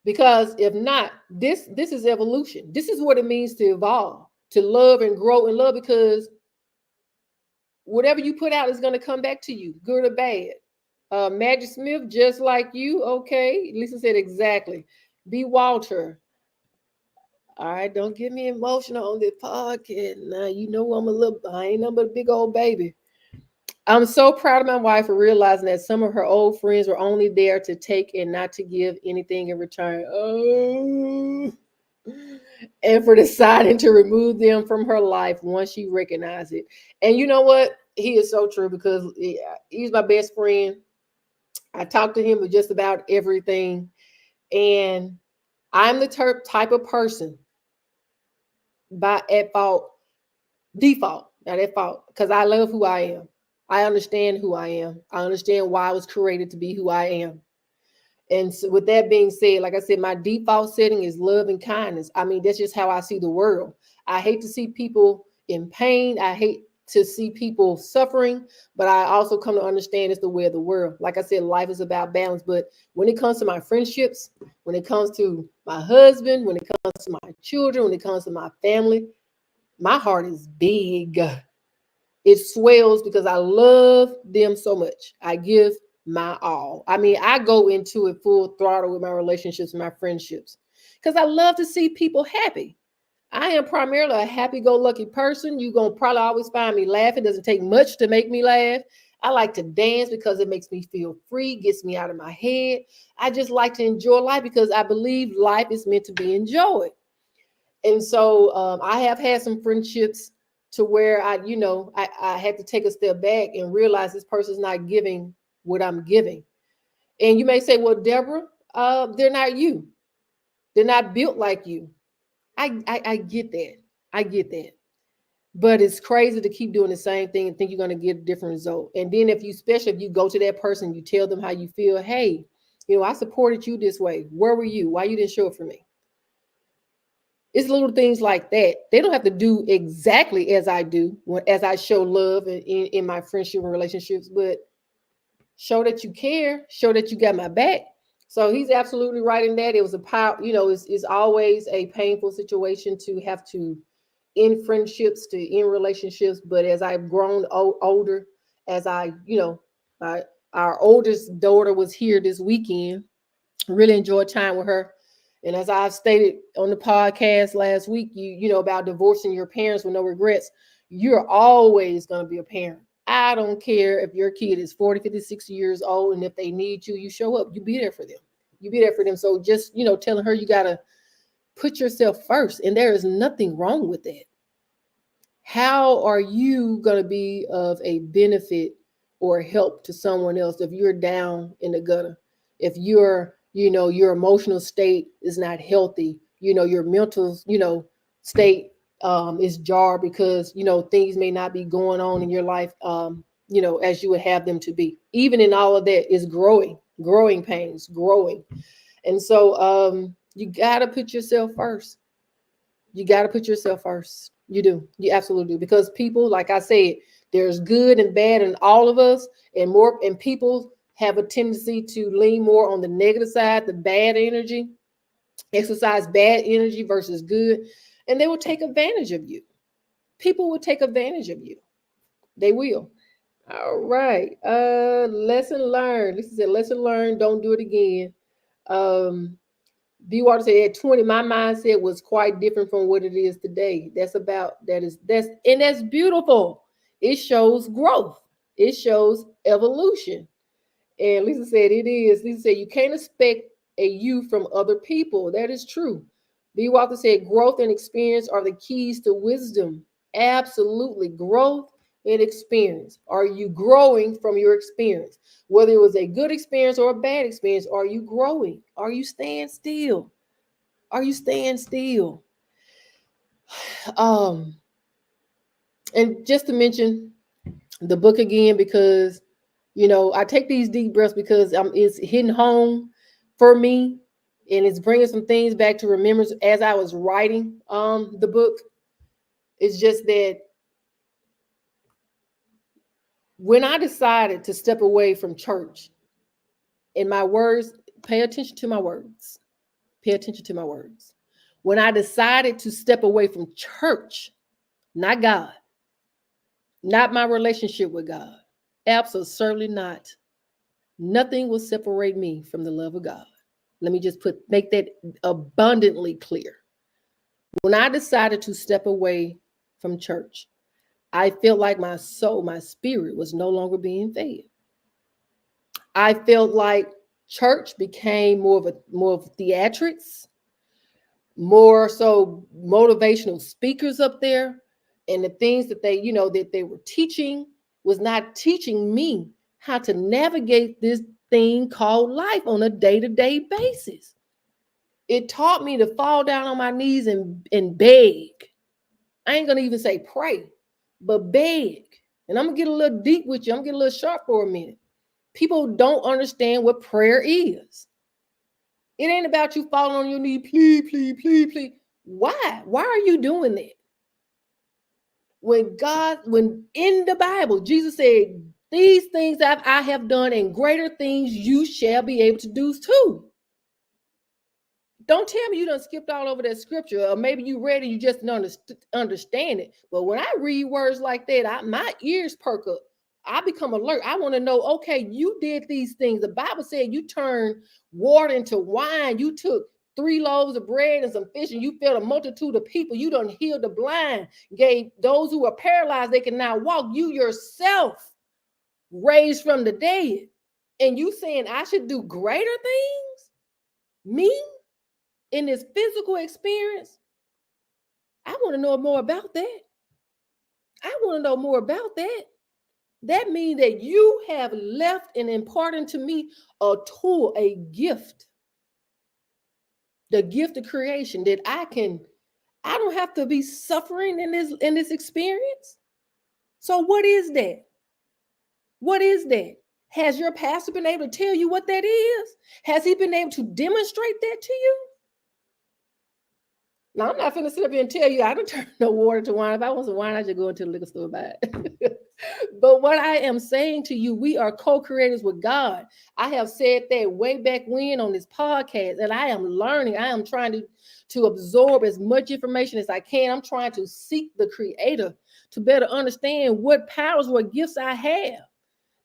Because if not, this is evolution. This is what it means to evolve, to love and grow in love, because whatever you put out is going to come back to you, good or bad. Magic Smith, just like you. Okay. Lisa said exactly. B. Walter. All right, don't get me emotional on this podcast. Now you know I ain't nothing but a big old baby. I'm so proud of my wife for realizing that some of her old friends were only there to take and not to give anything in return. Oh, and for deciding to remove them from her life once she recognized it. And you know what? He is so true because he's my best friend. I talk to him with just about everything. And I'm the type of person by at fault, default, not at fault, because I love who I am. I understand who I am. I understand why I was created to be who I am. And so with that being said, like I said, my default setting is love and kindness. I mean, that's just how I see the world. I hate to see people in pain. I hate to see people suffering, but I also come to understand it's the way of the world. Like I said, life is about balance. But when it comes to my friendships, when it comes to my husband, when it comes to my children, when it comes to my family, my heart is big. It swells because I love them so much. I give my all. I mean, I go into it full throttle with my relationships and my friendships because I love to see people happy. I am primarily a happy-go-lucky person. You're going to probably always find me laughing. It doesn't take much to make me laugh. I like to dance because it makes me feel free, gets me out of my head. I just like to enjoy life because I believe life is meant to be enjoyed. And so I have had some friendships to where I had to take a step back and realize this person's not giving what I'm giving. And you may say, well, Deborah, they're not you. They're not built like you. I get that. I get that. But it's crazy to keep doing the same thing and think you're going to get a different result. And then especially if you go to that person, you tell them how you feel. Hey, I supported you this way. Where were you? Why you didn't show up for me? It's little things like that. They don't have to do exactly as I do as I show love in my friendship and relationships, but show that you care, show that you got my back. So he's absolutely right in that. It was a power, it's always a painful situation to have to end friendships, to end relationships. But as I've grown older, as my, our oldest daughter was here this weekend, really enjoyed time with her. And as I've stated on the podcast last week, about divorcing your parents with no regrets, you're always going to be a parent. I don't care if your kid is 40, 50, 60 years old, and if they need you, you show up, you be there for them. You be there for them. So just, telling her you got to put yourself first. And there is nothing wrong with that. How are you going to be of a benefit or help to someone else if you're down in the gutter? If your emotional state is not healthy, your mental, state is jarred because, things may not be going on in your life, as you would have them to be. Even in all of that is growing pains, growing. And so you got to put yourself first. You got to put yourself first. You do. You absolutely do. Because people, like I said, there's good and bad in all of us, and people have a tendency to lean more on the negative side, the bad energy, exercise bad energy versus good, and they will take advantage of you. People will take advantage of you. They will. All right. Lesson learned. This is a lesson learned. Don't do it again. B. Water said at 20, my mindset was quite different from what it is today. That's beautiful. It shows growth. It shows evolution. And Lisa said it is. Lisa said you can't expect a you from other people. That is true. B. Walker said growth and experience are the keys to wisdom. Absolutely. Growth and experience. Are you growing from your experience? Whether it was a good experience or a bad experience, are you growing? Are you staying still? Are you staying still? Um, and just to mention the book again, because I take these deep breaths because it's hitting home for me, and it's bringing some things back to remembrance as I was writing the book. It's just that when I decided to step away from church, and my words, pay attention to my words. Pay attention to my words. When I decided to step away from church, not God, not my relationship with God, absolutely not. Nothing will separate me from the love of God. Let me just make that abundantly clear. When I decided to step away from church, I felt like my soul, my spirit was no longer being fed. I felt like church became more of theatrics, more so motivational speakers up there, and the things that they were teaching was not teaching me how to navigate this thing called life on a day-to-day basis. It taught me to fall down on my knees and beg. I ain't gonna even say pray, but beg. And I'm gonna get a little deep with you. I'm gonna get a little sharp for a minute. People don't understand what prayer is. It ain't about you falling on your knee, please, please, please, please. Why? Why are you doing that? When in the Bible, Jesus said, these things I have done and greater things you shall be able to do too. Don't tell me you done skipped all over that scripture, or maybe you read it, you just didn't understand it. But when I read words like that, my ears perk up. I become alert. I want to know, okay, you did these things. The Bible said you turned water into wine. You took 3 loaves of bread and some fish, and you fed a multitude of people. You done healed the blind, gave those who are paralyzed, they can now walk. You yourself raised from the dead. And you saying I should do greater things? Me? In this physical experience? I want to know more about that. I want to know more about that. That means that you have left and imparted to me a tool, a gift, the gift of creation that I don't have to be suffering in this experience. So what is that? What is that? Has your pastor been able to tell you what that is? Has he been able to demonstrate that to you? Now, I'm not finna sit up here and tell you I don't turn no water to wine. If I want some wine, I should go into the liquor store and buy it. But what I am saying to you, we are co-creators with God. I have said that way back when on this podcast, and I am learning. I am trying to absorb as much information as I can. I'm trying to seek the Creator to better understand what powers, what gifts I have.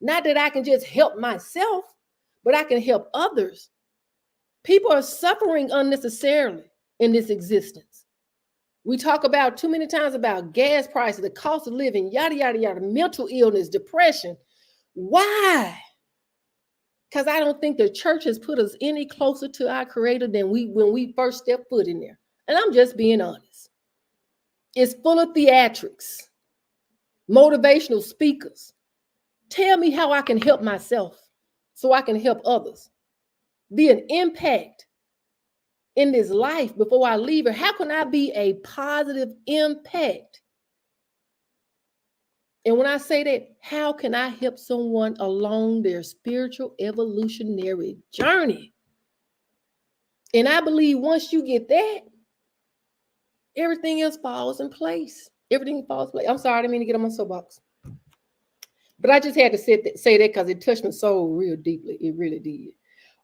Not that I can just help myself, but I can help others. People are suffering unnecessarily in this existence. We talk about too many times about gas prices, the cost of living, yada, yada, yada, mental illness, depression. Why? Because I don't think the church has put us any closer to our Creator than when we first stepped foot in there. And I'm just being honest. It's full of theatrics, motivational speakers. Tell me how I can help myself so I can help others. Be an impact in this life before I leave her. How can I be a positive impact? And when I say that, how can I help someone along their spiritual evolutionary journey? And I believe once you get that, everything else falls in place. Everything falls in place. I'm sorry, I didn't mean to get on my soapbox. But I just had to say that because it touched my soul real deeply. It really did.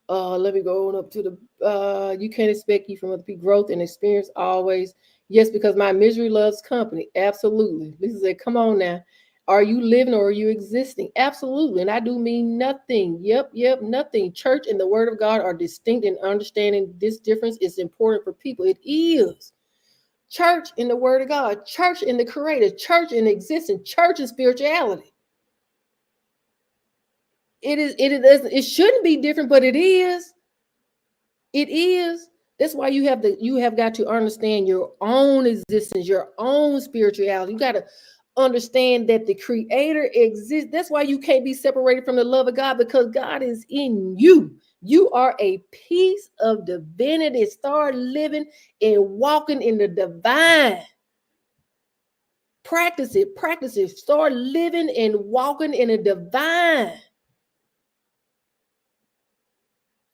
Let me go on up to the, you can't expect you from other people. Growth and experience always. Yes, because my misery loves company. Absolutely. Lisa said, come on now. Are you living or are you existing? Absolutely. And I do mean nothing. Yep, nothing. Church and the word of God are distinct, and understanding this difference is important for people. It is. Church in the word of God, church in the Creator, church in existence, church in spirituality. It shouldn't be different, but it is. It is. That's why you have got to understand your own existence, your own spirituality. You got to understand that the Creator exists. That's why you can't be separated from the love of God, because God is in you. You are a piece of divinity. Start living and walking in the divine. Practice it. Start living and walking in the divine.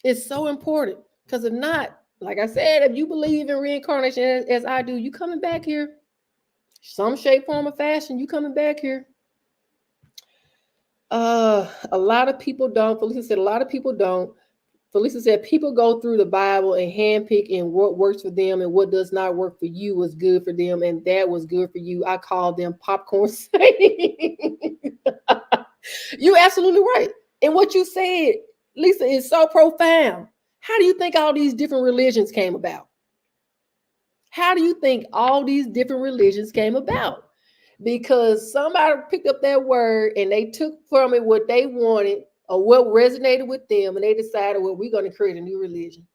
It's so important, because if not, like I said, if you believe in reincarnation as I do, you coming back here. Some shape, form, or fashion, you coming back here. A lot of people don't. Felicia said a lot of people don't. Felicia said people go through the Bible and handpick and what works for them and what does not work for you was good for them, and that was good for you. I call them popcorn saying. You're absolutely right. And what you said, Lisa, is so profound. How do you think all these different religions came about? How do you think all these different religions came about? Because somebody picked up that word and they took from it what they wanted or what resonated with them, and they decided, well, we're going to create a new religion.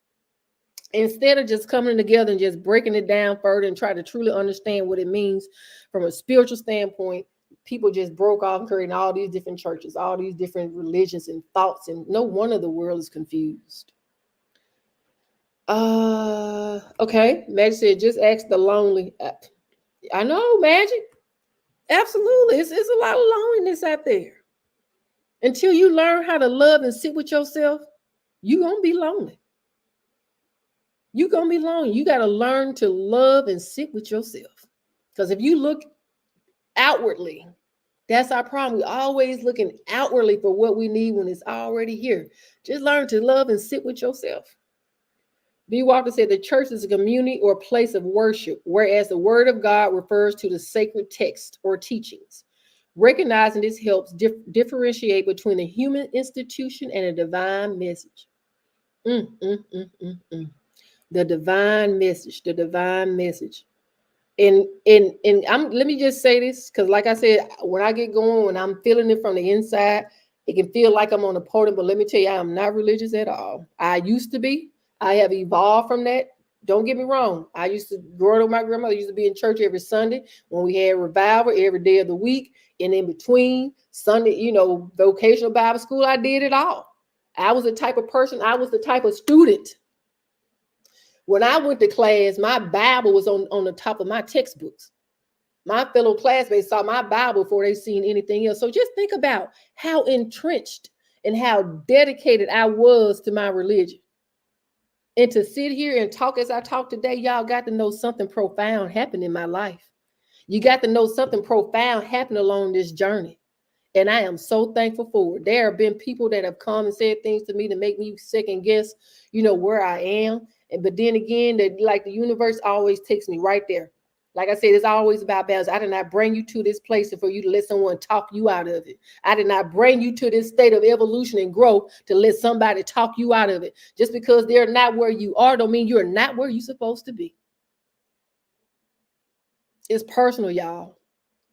Instead of just coming together and just breaking it down further and try to truly understand what it means from a spiritual standpoint, people just broke off creating all these different churches, all these different religions and thoughts, and no one of the world is confused. Okay. Magic said, just ask the lonely. I know, Magic. Absolutely. It's a lot of loneliness out there. Until you learn how to love and sit with yourself, you're going to be lonely. You're going to be lonely. You got to learn to love and sit with yourself. Because if you look outwardly, that's our problem. We're always looking outwardly for what we need when it's already here. Just learn to love and sit with yourself. B. Walker said the church is a community or place of worship, whereas the word of God refers to the sacred text or teachings. Recognizing this helps differentiate between a human institution and a divine message. The divine message, the divine message. And let me just say this, because like I said, when I get going, when I'm feeling it from the inside, it can feel like I'm on a podium, but let me tell you, I'm not religious at all. I used to be. I have evolved from that. Don't get me wrong. I used to, growing up with my grandmother, used to be in church every Sunday when we had revival every day of the week. And in between Sunday, vocational Bible school, I did it all. I was the type of person, I was the type of student. When I went to class, my Bible was on the top of my textbooks. My fellow classmates saw my Bible before they seen anything else. So just think about how entrenched and how dedicated I was to my religion. And to sit here and talk as I talk today, y'all got to know something profound happened in my life. You got to know something profound happened along this journey. And I am so thankful for it. There have been people that have come and said things to me to make me second guess, where I am. But then again, the universe always takes me right there. Like I said, it's always about balance. I did not bring you to this place for you to let someone talk you out of it. I did not bring you to this state of evolution and growth to let somebody talk you out of it. Just because they're not where you are don't mean you're not where you're supposed to be. It's personal, y'all.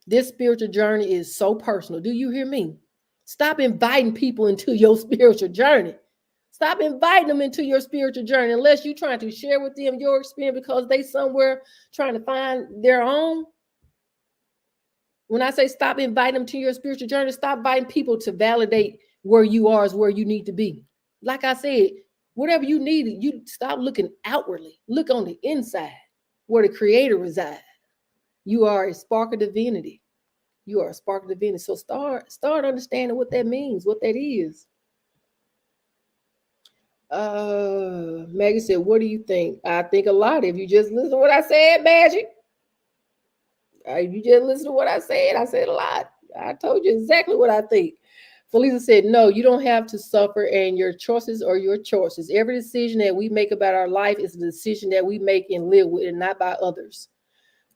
This spiritual journey is so personal. Do you hear me? Stop inviting people into your spiritual journey. Stop inviting them into your spiritual journey unless you're trying to share with them your experience because they somewhere trying to find their own. When I say stop inviting them to your spiritual journey, stop inviting people to validate where you are is where you need to be. Like I said, whatever you need, you stop looking outwardly. Look on the inside where the Creator resides. You are a spark of divinity. You are a spark of divinity. So start understanding what that means, what that is. Maggie said, what do you think? I think a lot. If you just listen to what I said, Magic. If you just listen to what I said a lot. I told you exactly what I think. Felisa said, no, you don't have to suffer, and your choices are your choices. Every decision that we make about our life is a decision that we make and live with, and not by others.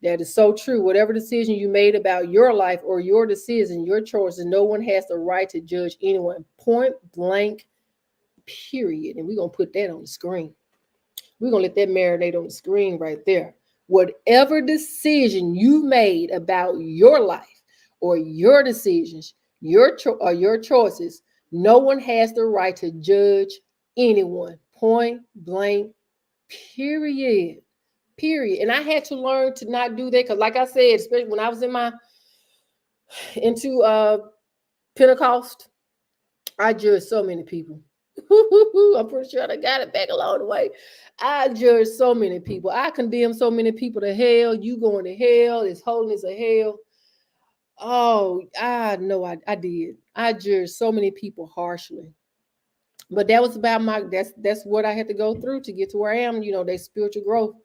That is so true. Whatever decision you made about your life or your decision, your choices, no one has the right to judge anyone. Point blank, period. And we're going to put that on the screen. We're going to let that marinate on the screen right there. Whatever decision you made about your life or your decisions, your choices, no one has the right to judge anyone. Point blank, period. And I had to learn to not do that because, like I said, especially when I was into Pentecost, I judged so many people. I'm pretty sure I got it back along the way. I judged so many people. I condemned so many people to hell. You going to hell? It's holiness of hell. Oh, I know I did. I judged so many people harshly. But that was about that's what I had to go through to get to where I am, that spiritual growth,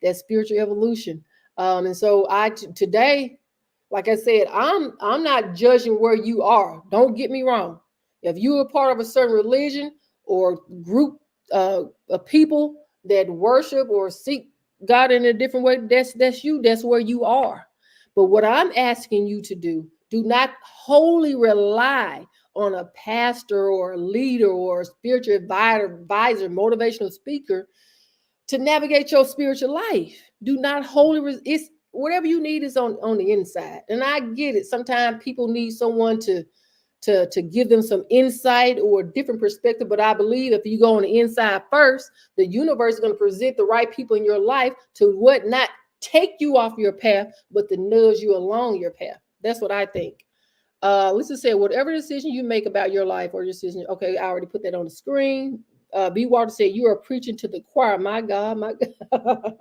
that spiritual evolution. And so today, like I said, I'm not judging where you are. Don't get me wrong. If you are part of a certain religion or group of people that worship or seek God in a different way, that's you. That's where you are. But what I'm asking you to do not wholly rely on a pastor or a leader or a spiritual advisor, motivational speaker to navigate your spiritual life. Do not wholly it's whatever you need is on the inside. And I get it. Sometimes people need someone to give them some insight or a different perspective. But I believe if you go on the inside first, the universe is going to present the right people in your life to what not take you off your path, but to nudge you along your path. That's what I think. Lisa said, whatever decision you make about your life or decision, okay, I already put that on the screen. B. Walter said, you are preaching to the choir. My God, my God.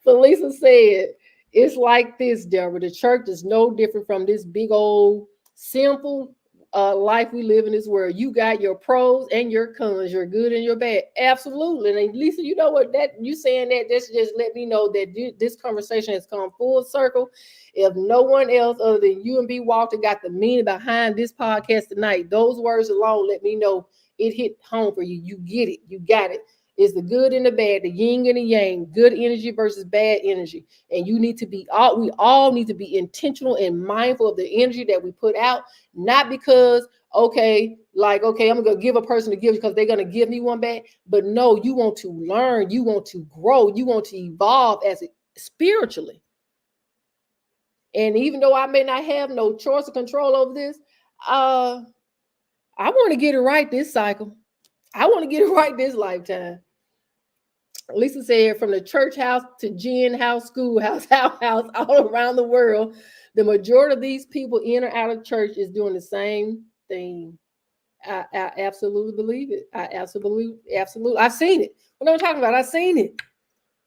Felisa said, it's like this, Deborah. The church is no different from this big old simple life we live in this world. You got your pros and your cons, your good and your bad. Absolutely. And Lisa, you know what, that you saying that, this just let me know that this conversation has come full circle. If no one else other than you and B. Walter got the meaning behind this podcast tonight, those words alone let me know it hit home for you. You get it. You got it. It's the good and the bad, the yin and the yang, good energy versus bad energy. And you need to be we all need to be intentional and mindful of the energy that we put out, not because, okay, like, okay, I'm going to give a person to give because they're going to give me one back. But no, you want to learn, you want to grow, you want to evolve as spiritually. And even though I may not have no choice or control over this, I want to get it right this cycle. I want to get it right this lifetime. Lisa said, from the church house to gin house, schoolhouse, house, all around the world, the majority of these people in or out of church is doing the same thing. I absolutely believe it. I absolutely. I've seen it. What I'm talking about, I've seen it.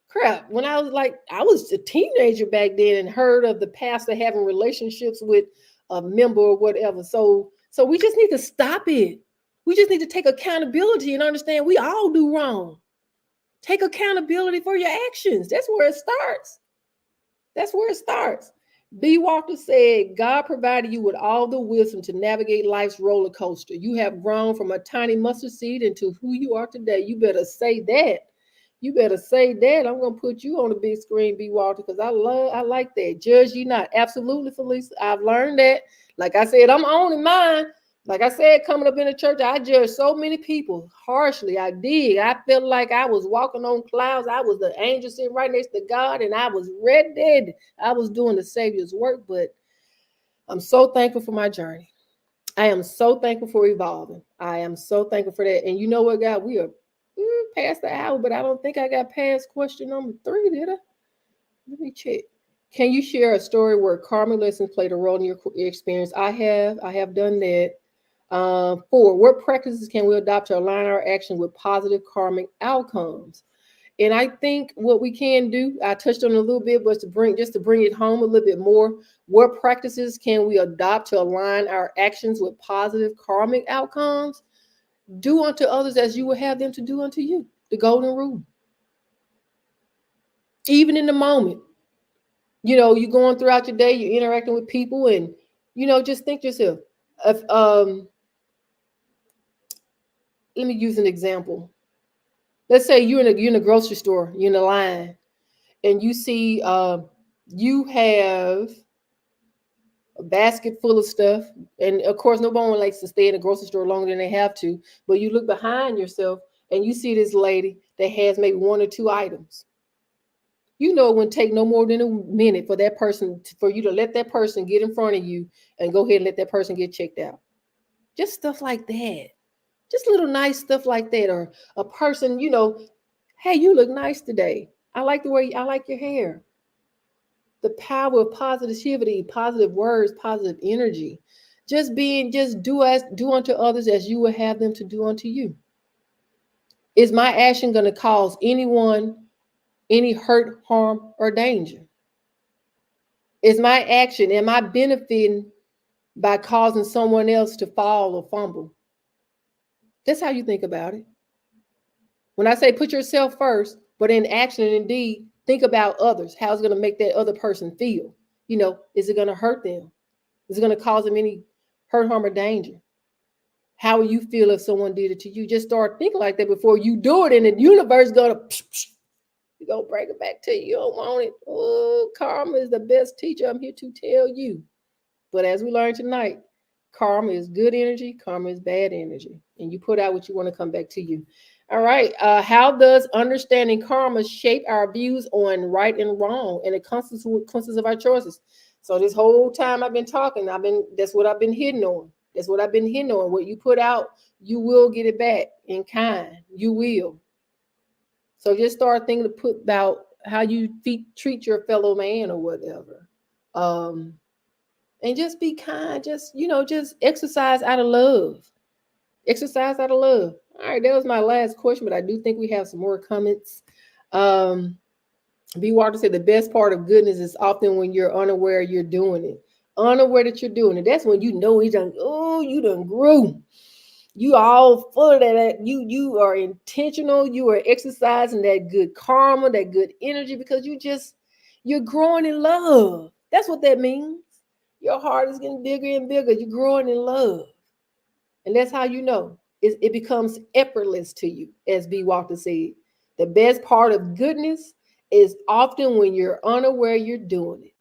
Crap. When I was a teenager back then and heard of the pastor having relationships with a member or whatever. So we just need to stop it. We just need to take accountability and understand we all do wrong. Take accountability for your actions. That's where it starts. That's where it starts. B. Walker said, God provided you with all the wisdom to navigate life's roller coaster. You have grown from a tiny mustard seed into who you are today. You better say that. You better say that. I'm going to put you on the big screen, B. Walter, because I like that. Judge ye not. Absolutely, Felisa. I've learned that. Like I said, I'm owning mine. Like I said, coming up in the church, I judged so many people harshly. I did. I felt like I was walking on clouds. I was the angel sitting right next to God, and I was ready. I was doing the Savior's work, but I'm so thankful for my journey. I am so thankful for evolving. I am so thankful for that. And you know what, God? We are past the hour, but I don't think I got past question number 3, did I? Let me check. Can you share a story where karmic lessons played a role in your experience? I have done that. 4, what practices can we adopt to align our action with positive karmic outcomes? And I think what we can do, I touched on it a little bit, but to bring it home a little bit more, what practices can we adopt to align our actions with positive karmic outcomes? Do unto others as you would have them to do unto you. The golden rule. Even in the moment, you're going throughout your day, you're interacting with people, and just think to yourself, if, let me use an example. Let's say you're in a grocery store, you're in a line, and you see you have a basket full of stuff. And of course, no one likes to stay in a grocery store longer than they have to. But you look behind yourself and you see this lady that has maybe 1 or 2 items. It wouldn't take no more than a minute for you to let that person get in front of you and go ahead and let that person get checked out. Just stuff like that. Just little nice stuff like that. Or a person, hey, you look nice today. I like your hair. The power of positivity, positive words, positive energy. Just do unto others as you would have them to do unto you. Is my action going to cause anyone any hurt, harm, or danger? Is my action, am I benefiting by causing someone else to fall or fumble? That's how you think about it. When I say put yourself first, but in action and indeed, think about others. How it's going to make that other person feel? Is it going to hurt them? Is it going to cause them any hurt, harm, or danger? How will you feel if someone did it to you? Just start thinking like that before you do it, and the universe is going to bring it back to you. You don't want it. Oh, karma is the best teacher. I'm here to tell you. But as we learned tonight, Karma is good energy, karma is bad energy. And you put out what you want to come back to you. All right. How does understanding karma shape our views on right and wrong and the consequences of our choices? So this whole time I've been talking, that's what I've been hitting on. That's what I've been hitting on. What you put out, you will get it back in kind. You will. So just start thinking to put about how you treat your fellow man or whatever. Um, and just be kind. Just, just exercise out of love. Exercise out of love. All right, that was my last question, but I do think we have some more comments. Um, B. Walker said the best part of goodness is often when you're unaware you're doing it. Unaware that you're doing it. That's when you know you done grew. You all full of that. You are intentional. You are exercising that good karma, that good energy, because you're growing in love. That's what that means. Your heart is getting bigger and bigger. You're growing in love. And that's how you know. It becomes effortless to you, as B. Walker said. The best part of goodness is often when you're unaware you're doing it.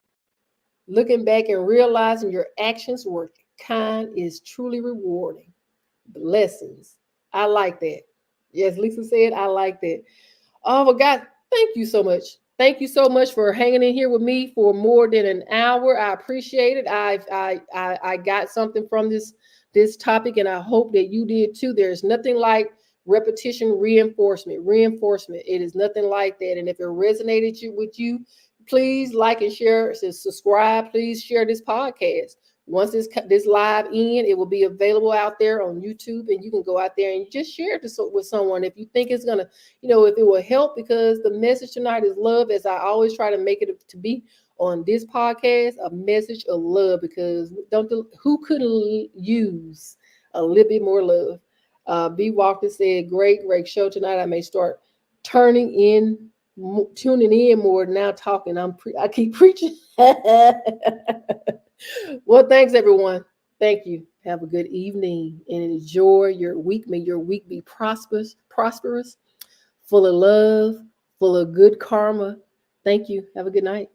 Looking back and realizing your actions were kind is truly rewarding. Blessings. I like that. Yes, Lisa said, I like that. Oh my God, thank you so much. Thank you so much for hanging in here with me for more than an hour. I appreciate it. I got something from this topic, and I hope that you did too. There's nothing like repetition reinforcement. Reinforcement. It is nothing like that. And if it resonated with you, please like and share, subscribe. Please share this podcast. Once this live in, it will be available out there on YouTube, and you can go out there and just share this with someone if you think it's gonna, if it will help, because the message tonight is love, as I always try to make it to be on this podcast, a message of love, because who couldn't use a little bit more love? B. Walker said, great show tonight. I may start tuning in more now. Talking, I keep preaching. Well, thanks everyone. Thank you. Have a good evening and enjoy your week. May your week be prosperous, full of love, full of good karma. Thank you. Have a good night.